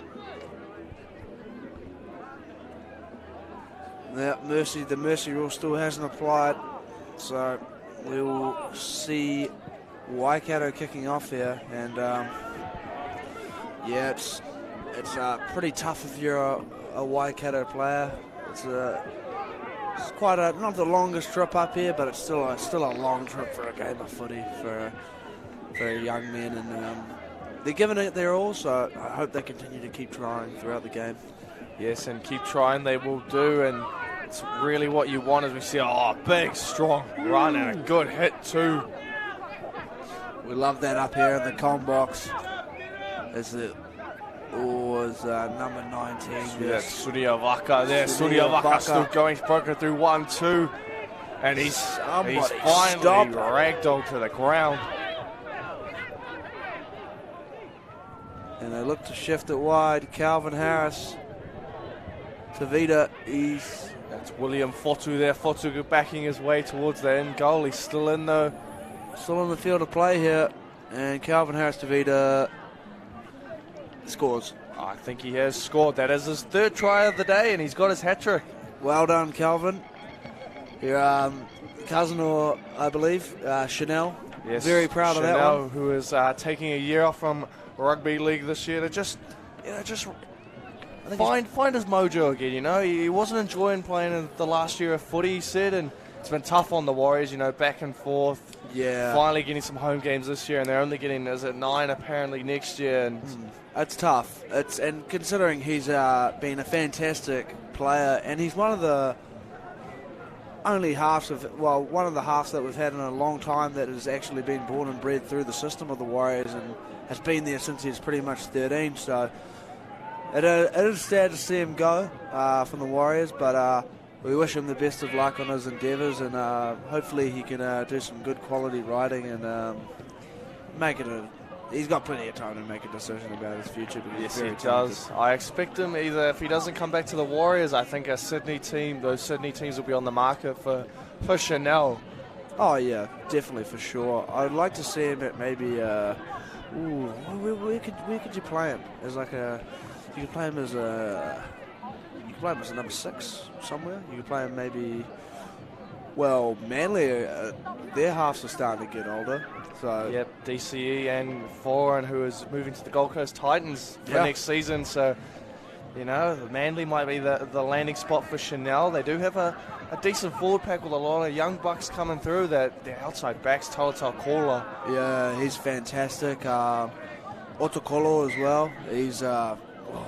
The mercy rule still hasn't applied, so we will see Waikato kicking off here, and yeah, it's pretty tough if you're a Waikato player. It's quite not the longest trip up here, but it's still a long trip for a game of footy for young men, and they're giving it their all. So I hope they continue to keep trying throughout the game. Yes, and keep trying. They will do, and it's really what you want as we see a big, strong run and a good hit too. We love that up here in the com box. As it was number 19. Yes. Surya Vaka there. Surya Vaka still going. He's broken through 1-2. And he's finally ragdolled to the ground. And they look to shift it wide. Calvin Harris. Tavita. That's William Fotu there. Fotu backing his way towards the end goal. He's still in though. Still in the field of play here. And Calvin Harris Tavita scores. I think he has scored. That is his third try of the day, and he's got his hat-trick. Well done, Calvin. Your cousin, or I believe, Chanel. Yes, very proud Chanel, of that one. Who is taking a year off from rugby league this year to just find his mojo again. You know, he wasn't enjoying playing in the last year of footy, he said, and it's been tough on the Warriors. You know, back and forth. Yeah. Finally getting some home games this year, and they're only getting 9 apparently next year. And it's tough. And considering he's been a fantastic player, and he's one of the only one of the halves that we've had in a long time that has actually been born and bred through the system of the Warriors and has been there since he's pretty much 13. So it is sad to see him go from the Warriors, but we wish him the best of luck on his endeavours, and hopefully he can do some good quality riding and make it he's got plenty of time to make a decision about his future. Yes, he does. I expect him either, if he doesn't come back to the Warriors, I think those Sydney teams will be on the market for Chanel. Oh yeah, definitely, for sure. I'd like to see him at maybe where could you play him? As like you could play him as a number 6 somewhere. You could play him maybe, Manly, their halves are starting to get older. So yep, DCE and Foran, who is moving to the Gold Coast Titans for next season. So, you know, Manly might be the landing spot for Chanel. They do have a decent forward pack with a lot of young bucks coming through. That their outside backs, Taulatau Kola. Yeah, he's fantastic. Otokolo as well.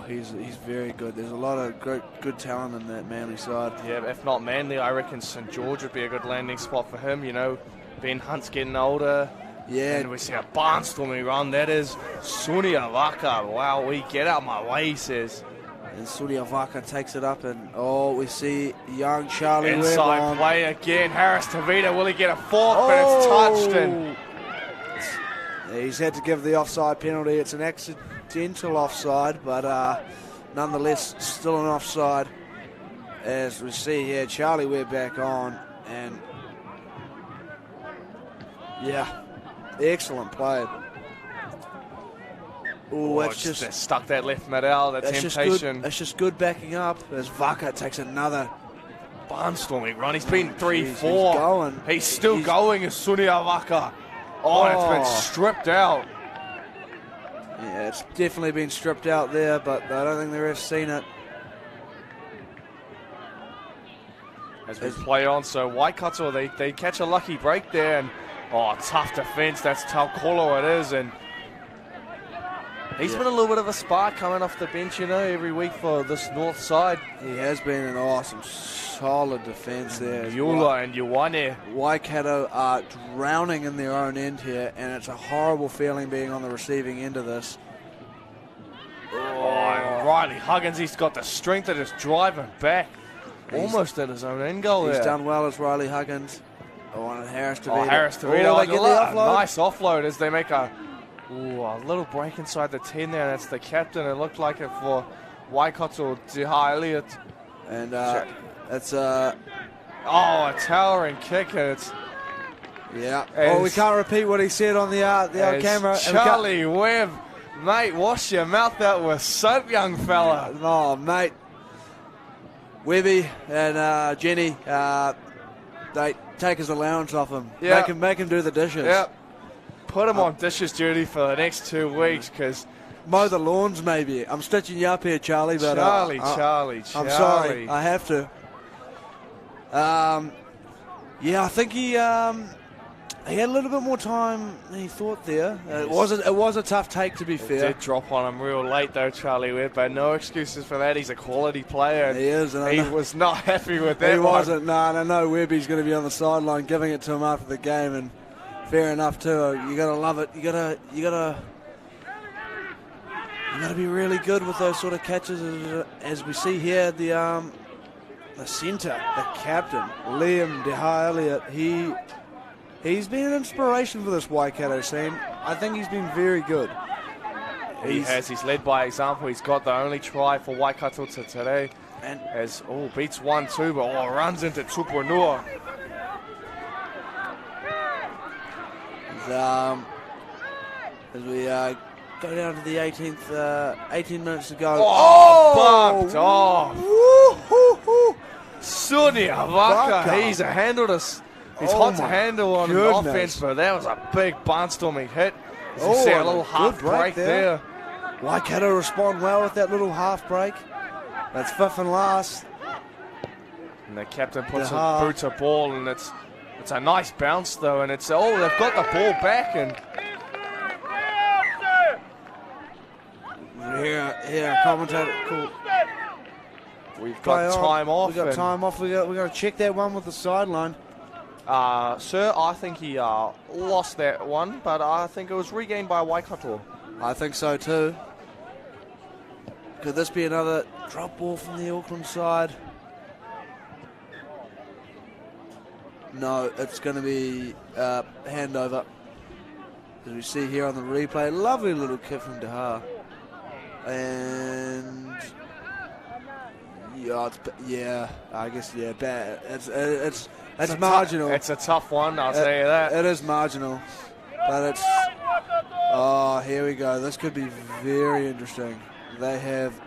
He's very good. There's a lot of good talent in that Manly side. Yeah, if not Manly, I reckon St George would be a good landing spot for him. You know, Ben Hunt's getting older. Yeah. And we see a barnstorming run. That is Surya Vaka. Wow, get out my way, he says. And Surya Vaka takes it up, and we see young Charlie inside play again. Harris Tavita, will he get a fourth? But it's touched, and He's had to give the offside penalty. It's an accidental offside, but nonetheless still an offside. As we see here, Charlie Webb back on, and yeah, excellent play. Oh, it's just stuck that left mid out. That temptation. It's just good backing up as Vaka takes another barnstorming run. He's been 3-4. He's going. He's still going as Sunia Vaka. Oh, it's been stripped out. Yeah, it's definitely been stripped out there, but I don't think the ref's seen it. As we play on, so Waikato, they catch a lucky break there, and tough defence. That's Taukolo it is, and he's been a little bit of a spark coming off the bench, every week for this north side. He has been an awesome, solid defence there. Eula and Ioane. Waikato are drowning in their own end here, and it's a horrible feeling being on the receiving end of this. And Riley Huggins, he's got the strength to just drive him back. Almost at his own end goal. He's done well as Riley Huggins. And Harris DeVito. Harris DeVito. They get the offload. Nice offload as they make a little break inside the 10 there. That's the captain. It looked like it for Waikato, Deha Elliott. And it's a towering kick. It's we can't repeat what he said on the camera. Charlie Webb, mate, wash your mouth out with soap, young fella. Oh, mate. Webby and Jenny, they take his allowance off him. Yep. Make him do the dishes. Yep. Put him on dishes duty for the next 2 weeks, because mow the lawns maybe. I'm stitching you up here, Charlie. But Charlie. I'm sorry. I have to. I think he had a little bit more time than he thought there. It was a tough take, to be fair. Did drop on him real late though, Charlie Webb, but no excuses for that. He's a quality player. He is. And he was not happy with that. He wasn't. No, I know Webby's going to be on the sideline giving it to him after the game, and fair enough too. You got to love it. You got to be really good with those sort of catches, as we see here. The centre, the captain, Liam Deha Elliott, He's been an inspiration for this Waikato scene. I think he's been very good. He has. He's led by example. He's got the only try for Waikato today. And beats 1-2, but runs into Tupunua. As we go down to the 18th, 18 minutes to go. Bumped off. Sunia Vaka. He's a handle to. He's hot to handle on offense, but that was a big barnstorming hit. You see a little half break there. Waikato respond well with that little half break. That's fifth and last. And the captain puts a boot to ball, and it's a nice bounce though, and they've got the ball back, and here, commentator, cool. We've got time off. We've got time off. We're going to check that one with the sideline. Sir, I think he lost that one, but I think it was regained by Waikato. I think so too. Could this be another drop ball from the Auckland side? No, it's going to be handover. As we see here on the replay, lovely little kick from Deha. And bad. It's marginal. It's a tough one, I'll tell you that. It is marginal, but it's. Here we go. This could be very interesting. They have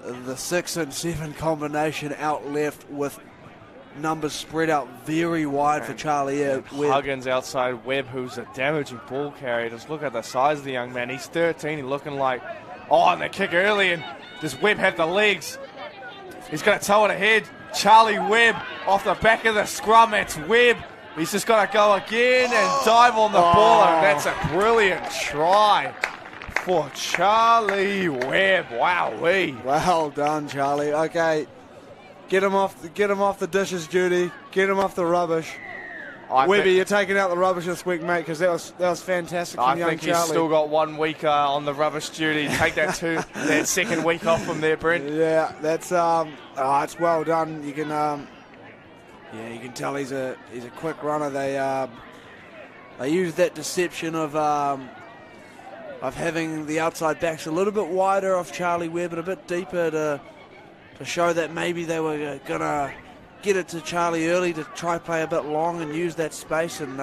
the 6 and 7 combination out left with numbers spread out very wide for Charlie. Huggins outside Webb, who's a damaging ball carrier. Just look at the size of the young man. He's 13. He's looking like. And they kick early, and does Webb have the legs? He's going to tow it ahead. Charlie Webb off the back of the scrum. It's Webb. He's just got to go again and dive on the ball, and that's a brilliant try for Charlie Webb. Wowee. Well done, Charlie. Okay, get him off the dishes duty. Get him off the rubbish. Webby, you're taking out the rubbish this week, mate, because that was fantastic from young Charlie. I think he's still got 1 week on the rubbish duty. Take that that second week off from there, Brent. Yeah, that's it's well done. You can you can tell he's a quick runner. They used that deception of having the outside backs a little bit wider off Charlie Webb and a bit deeper to show that maybe they were going to get it to Charlie early to try play a bit long and use that space, and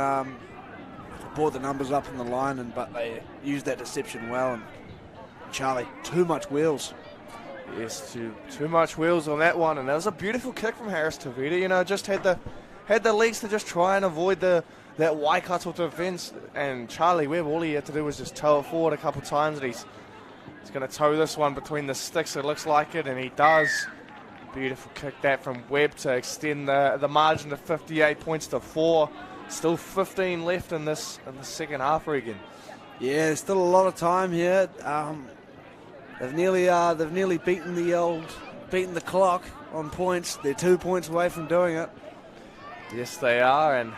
brought the numbers up in the line, but they used that deception well. And Charlie, too much wheels. Yes, too much wheels on that one, and that was a beautiful kick from Harris Tavita. You know, just had the legs to just try and avoid that Waikato defence, and Charlie Webb, all he had to do was just toe it forward a couple times, and he's going to toe this one between the sticks, it looks like it, and he does. Beautiful kick that from Webb to extend the margin to 58 points to 4. Still 15 left in the second half, Regan. Yeah, there's still a lot of time here. They've nearly beaten the clock on points. They're 2 points away from doing it. Yes, they are, and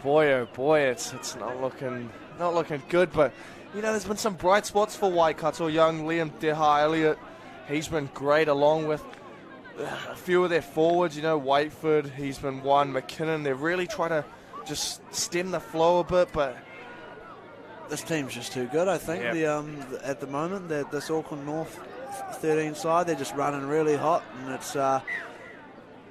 boy, oh boy, it's not looking good. But you know, there's been some bright spots for Waikato. Young Liam Deha Elliott, he's been great, along with a few of their forwards. You know, Waitford, he's been one. McKinnon, they're really trying to just stem the flow a bit, but this team's just too good, I think. Yep. At the moment, this Auckland North 13 side, they're just running really hot, and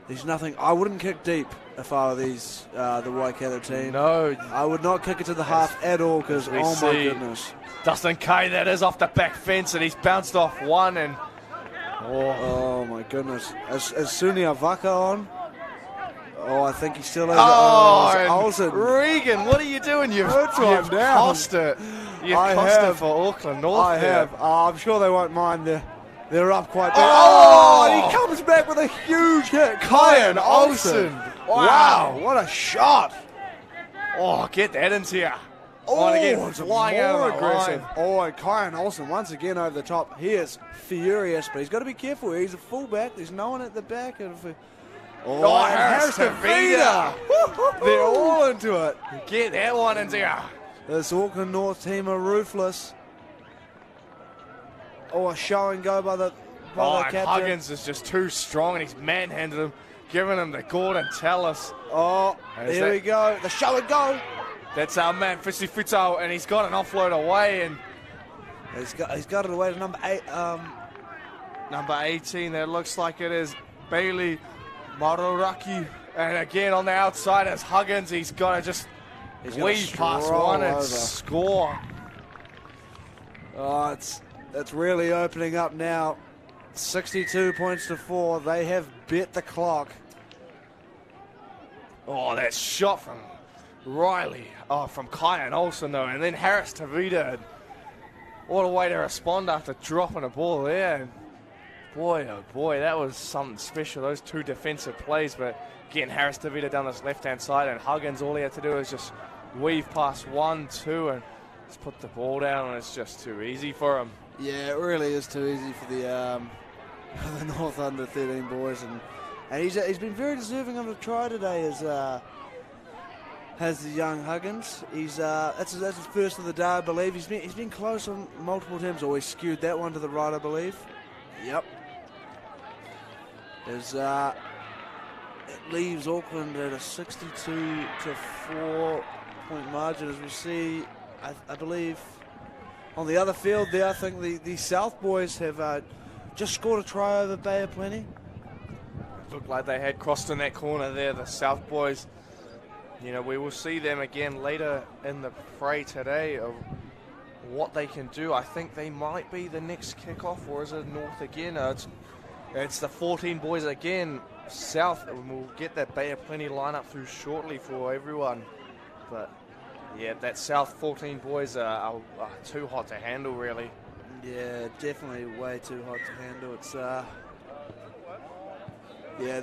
there's nothing. I wouldn't kick deep if I were the Waikato team. No, I would not kick it to the half at all, because oh my goodness. Dustin Kay, that is off the back fence, and he's bounced off one, and oh my goodness. Is Sunia Vaka on? Oh, I think he still has. Olsen. Regan, what are you doing? You've cost it. You've cost it for Auckland North. I have. I'm sure they won't mind. They're up quite bad. Oh, he comes back with a huge hit. Kyan Olsen. Wow, what a shot. Oh, get that into you. Oh, again, flying out of the line. Oh, and Kyan Olsen once again over the top. He is furious, but he's got to be careful. He's a fullback. There's no one at the back. Harris Tavita. They're all into it. Get that one into you. This Auckland North team are ruthless. Oh, a show and go by the captain. Huggins is just too strong, and he's manhandled him, giving him the Gordon Tallis. Oh, there we go. The show and go. That's our man, Fishy Fito, and he's got an offload away, and he's got it away to number 8. Number 18, that looks like it is Bailey Maroraki. And again on the outside is Huggins. He's got to just weave past one and score. Oh, it's really opening up now. 62 points to 4. They have bet the clock. Oh, that shot from Riley. Oh, from Kyan Olsen though. And then Harris Tavita. What a way to respond after dropping a ball there. And boy, oh boy, that was something special. Those two defensive plays. But again, Harris Tavita down this left-hand side. And Huggins, all he had to do is just weave past 1, 2, and just put the ball down. And it's just too easy for him. Yeah, it really is too easy for the North under 13 boys, and he's been very deserving of a try today. Has the young Huggins. That's his first of the day, I believe. He's been close on multiple times. Always skewed that one to the right, I believe. Yep. It leaves Auckland at a 62 to 4 point margin, as we see. I believe. On the other field there, I think the South boys have just scored a try over Bay of Plenty. Looked like they had crossed in that corner there, the South boys. You know, we will see them again later in the fray today of what they can do. I think they might be the next kickoff, or is it North again? It's the 14 boys again, South, and we'll get that Bay of Plenty lineup through shortly for everyone. But yeah, that South 14 boys are too hot to handle, really. Yeah, definitely way too hot to handle. It's yeah,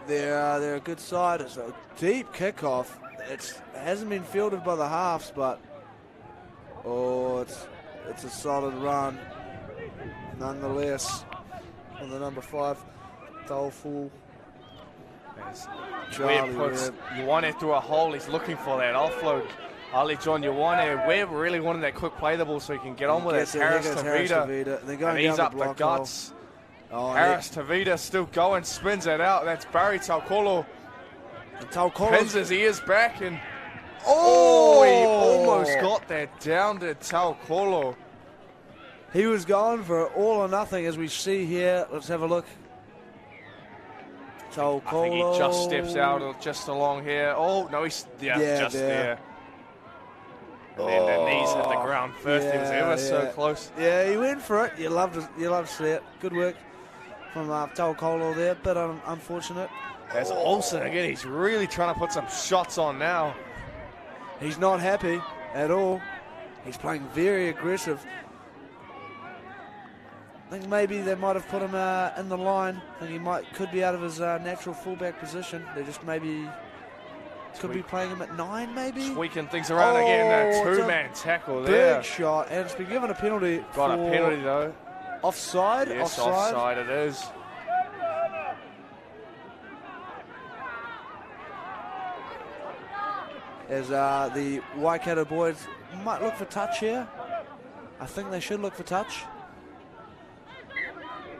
they're a good side. It's a deep kickoff. It hasn't been fielded by the halves, but it's a solid run nonetheless. On the number 5, Doleful. Webb puts Ioane through a hole. He's looking for that offload. Ali John Ioane. Webb really wanted that quick play the ball so he can get on with it. Harris Tavita. And he's up the guts. Harris Tavita still going, spins it out. That's Barry Taukolo. Pins his ears back, and Oh, he almost got that down to Taukolo. He was going for all or nothing, as we see here. Let's have a look. Taukolo. I think he just steps out just along here. Oh, no, he's just there. And then the knees hit the ground first. He was ever so close. Yeah, he went for it. You love to see it. Good work from Taukolo there, but unfortunate. There's Olsen again. He's really trying to put some shots on now. He's not happy at all. He's playing very aggressive. I think maybe they might have put him in the line. I think he could be out of his natural fullback position. They just maybe could be playing him at 9, maybe. Tweaking things around again. That two-man tackle there. Big shot, and it's been given a penalty. Got a penalty though. Offside. Yes, offside it is. As the Waikato boys might look for touch here. I think they should look for touch.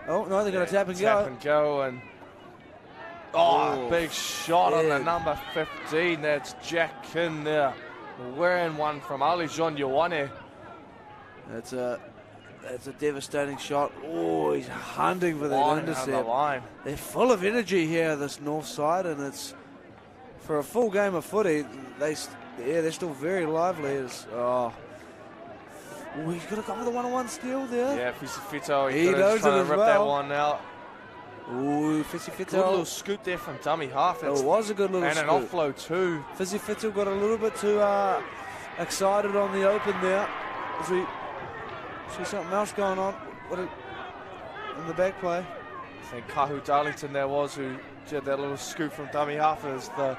Oh, no, they're going to tap and go. Tap and go. And big shot on the number 15. That's Jack Kin there. Wearing one from Ali John Ioane. That's a devastating shot. Oh, he's hunting for that intercept. The line. They're full of energy here, this north side, and it's for a full game of footy. They're still very lively. He's got to come with a one-on-one steal there. Yeah, Fisifito, he knows it as rip well. That one out. Ooh, Fisifito. Good little scoot there from dummy half. It was a good little scoot. And an offload too. Fisifito got a little bit too excited on the open there. As we see something else going on in the back play. I think Kahu Darlington there was who did that little scoop from dummy half. As the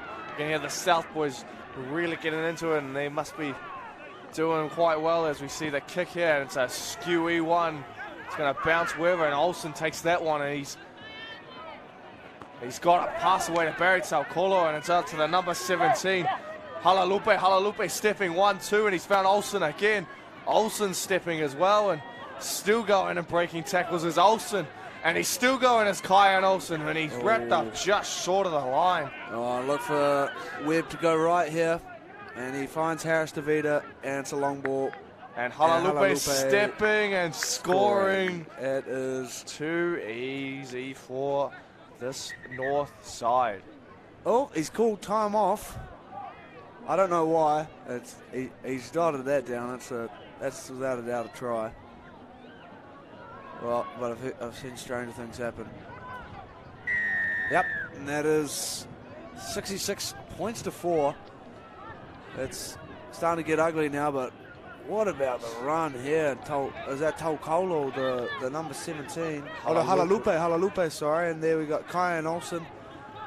South boys really getting into it, and they must be doing quite well as we see the kick here, and it's a skewy one. It's going to bounce wherever, and Olsen takes that one, and he's got a pass away to Barry Taukolo, and it's out to the number 17. Halalupe stepping 1-2, and he's found Olsen again. Olsen stepping as well, and still going and breaking tackles as Olsen. And he's still going as Kyan Olsen, and he's wrapped up just short of the line. Oh, look for Webb to go right here. And he finds Harris DeVita, and it's a long ball. And Halalupe stepping and scoring. It is too easy for this north side. Oh, he's called time off. I don't know why. He's dotted that down. That's without a doubt a try. Well, but I've seen stranger things happen. Yep, and that is 66 points to 4. It's starting to get ugly now, but what about the run here? Is that Taukolo, the number 17? Oh, no, Halalupe, sorry. And there we got Kyan Olsen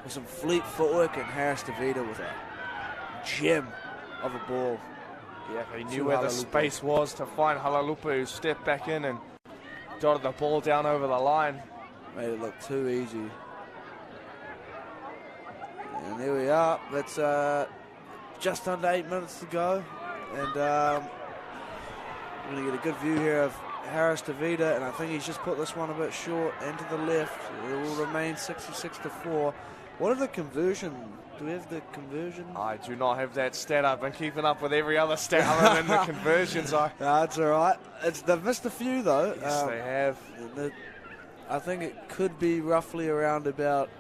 with some fleet footwork, and Harris DeVita with a gem of a ball. Yeah, he knew where the space was to find Halalupe, who stepped back in and dotted the ball down over the line. Made it look too easy. And there we are. That's just under 8 minutes to go. And we're going to get a good view here of Harris DeVita, and I think he's just put this one a bit short and to the left. It will remain 66 to 4. What are the conversion? Do we have the conversion? I do not have that stat. I've been keeping up with every other stat other than the conversions. That's all right. They've missed a few, though. Yes, they have. I think it could be roughly around about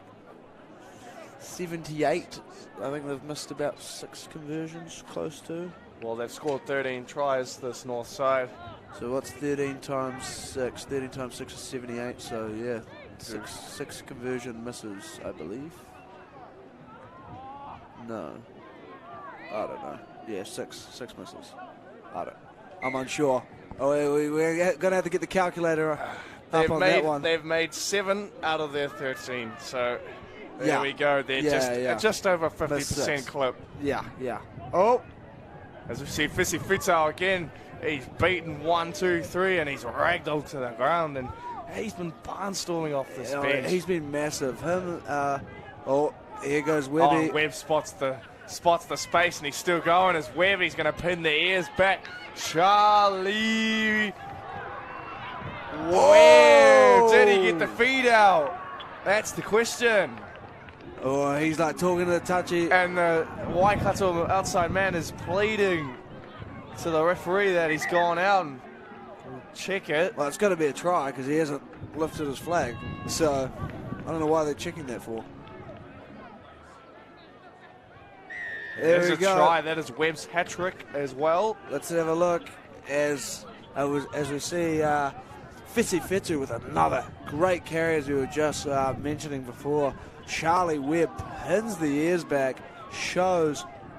78. I think they've missed about 6 conversions, close to. Well, they've scored 13 tries this north side. So what's 13 times 6? 13 times 6 is 78, so yeah. Six conversion misses, I believe. No. I don't know. Yeah, six misses. I'm unsure. Oh, we're going to have to get the calculator up on that one. They've made 7 out of their 13, so there we go. They're just over 50% clip. Yeah. Oh! As we see Fisi Fitau again, he's beaten 1, 2, 3, and he's ragdolled to the ground, and he's been barnstorming off this bench. He's been massive. Here goes Webby. Oh, Webb spots the space, and he's still going as Webb. He's going to pin the ears back. Charlie Webb. Did he get the feed out? That's the question. Oh, he's like talking to the touchy. And the Waikato outside man is pleading to the referee that he's gone out and check it. Well, it's got to be a try because he hasn't lifted his flag. So I don't know why they're checking that for. There There's we a go. try. That is Webb's hat trick as well. Let's have a look as we see Fitu with another great carry, as we were just mentioning before. Charlie Webb pins the ears back,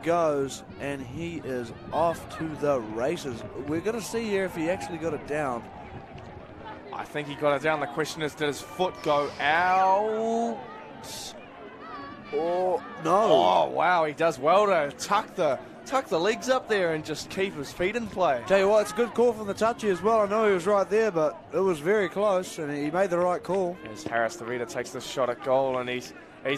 goes, and he is off to the races. We're going to see here if he actually got it down. I think he got it down. The question is, did his foot go out? Oh, no. Oh, wow. He does well to tuck the legs up there and just keep his feet in play. Tell you what, it's a good call from the touchy as well. I know he was right there, but it was very close, and he made the right call. As Harris DeVita takes the shot at goal, and he's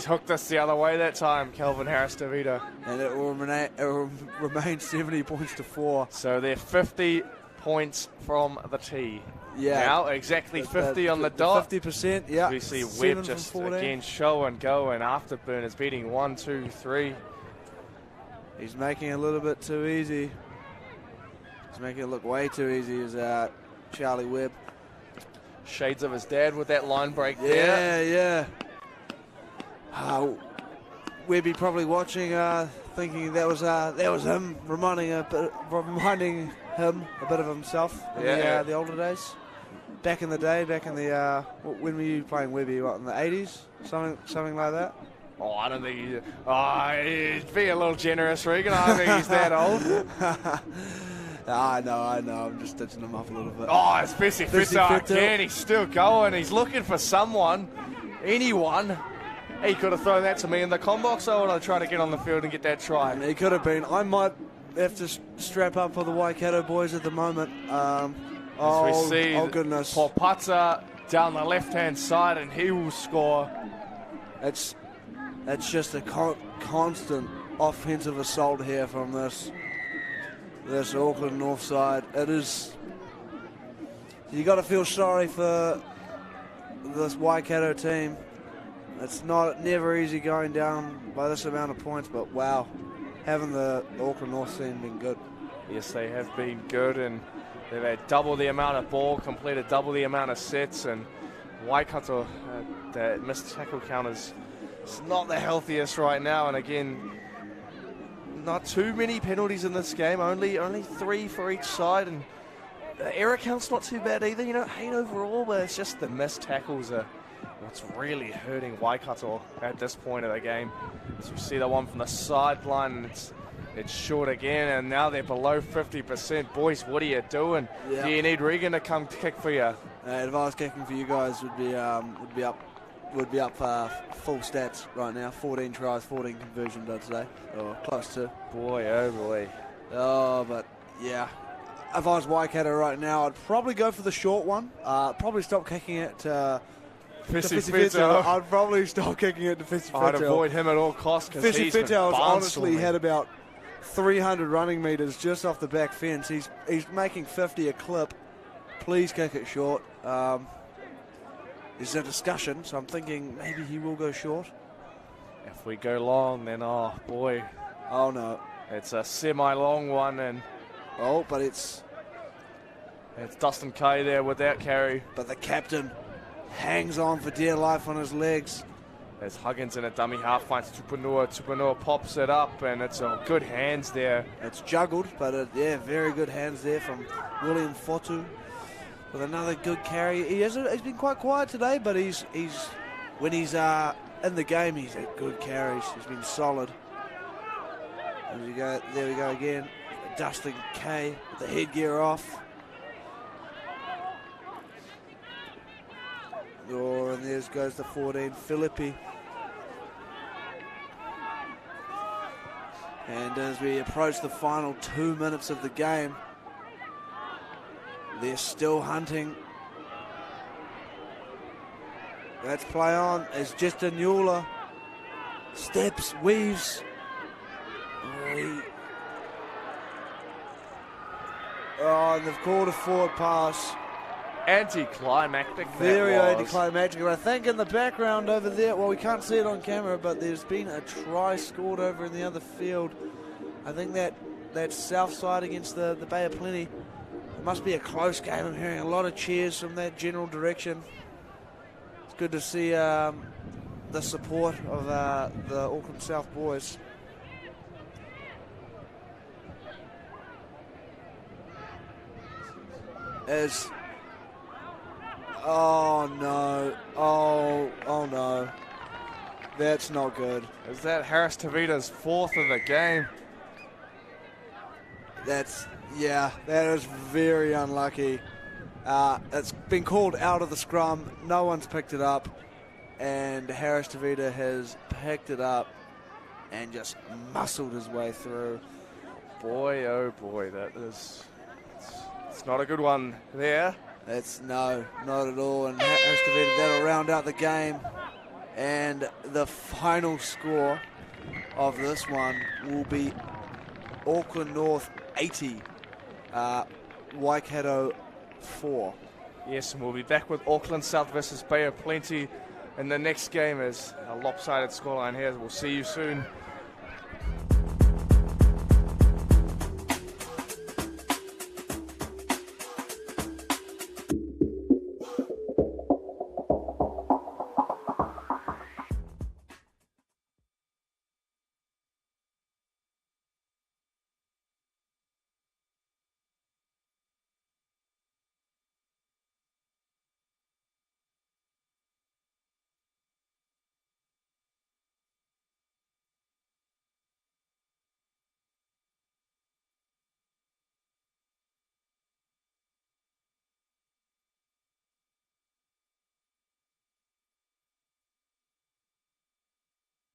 hooked us the other way that time, Kelvin Harris DeVita. And it will remain 70 points to 4. So they're 50 points from the tee. Yeah. Now exactly 50 on the dot. 50%, yeah. We see 7 Webb from just 14. again show and go, and Afterburners beating 1, 2, 3. He's making it a little bit too easy. He's making it look way too easy, is Charlie Webb. Shades of his dad with that line break there. Yeah. Webby probably watching, thinking that was him, reminding him a bit of himself in the older days. Back in the day, when were you playing Webby? What, in the 80s? Something like that? Oh, I don't think he's being a little generous, Regan. I don't think he's that old. I know. I'm just stitching him up a little bit. Oh, it's Fissy Fitu again. He's still going. He's looking for someone, anyone. He could have thrown that to me in the combox. I would have tried to get on the field and get that try. He could have been. I might have to strap up for the Waikato boys at the moment. We see goodness. Popata down the left-hand side, and he will score. It's just a constant offensive assault here from this Auckland North side. It is. You got to feel sorry for this Waikato team. It's never easy going down by this amount of points, but wow, having the Auckland North team been good. Yes, they have been good, and they've had double the amount of ball, completed double the amount of sets, and Waikato, the missed tackle count is not the healthiest right now, and again, not too many penalties in this game, only 3 for each side, and the error count's not too bad either, 8 overall, but it's just the missed tackles are what's really hurting Waikato at this point of the game. As you see the one from the sideline, it's short again, and now they're below 50%. Boys, what are you doing? Yeah. Do you need Regan to come kick for you? If I was kicking for you guys, would be up full stats right now. 14 tries, 14 conversions, I'd say, or close to. Boy, oh boy. Oh, but yeah. If I was Waikato right now, I'd probably go for the short one. Probably stop kicking it to Fitu. I'd probably stop kicking it to Fitu. I'd avoid him at all costs because he's been Fitu honestly barnstorming. had about 300 running meters just off the back fence. He's making 50 a clip. Please kick it short. There's a discussion, so I'm thinking maybe he will go short. If we go long, then oh boy, Oh no. it's a semi-long one, and But it's Dustin Kay there with that carry. But the captain hangs on for dear life on his legs. As Huggins in a dummy half finds Tupanua pops it up, and it's a good hands there. It's juggled, but very good hands there from William Fotu with another good carry. He's been quite quiet today, but when he's in the game, he's had good carries. He's been solid. There we go again. Dustin Kay with the headgear off. And there goes the 14, Philippi. And as we approach the final 2 minutes of the game, they're still hunting. Let's play on as just a Newler steps, weaves. And they've called a forward pass. anticlimactic. Very that was. anticlimactic. And I think in the background over there, well, we can't see it on camera, but there's been a try scored over in the other field. I think that south side against the Bay of Plenty. It must be a close game. I'm hearing a lot of cheers from that general direction. It's good to see the support of the Auckland South boys. Oh no, that's not good. Is that Harris Tavita's 4th of the game? That is very unlucky. It's been called out of the scrum. No one's picked it up, and Harris Tavita has picked it up and just muscled his way through. Boy, oh boy, it's not a good one there. No, not at all. And Harris Tavita, that'll round out the game. And the final score of this one will be Auckland North 80, Waikato 4. Yes, and we'll be back with Auckland South versus Bay of Plenty. And the next game is a lopsided scoreline here. We'll see you soon.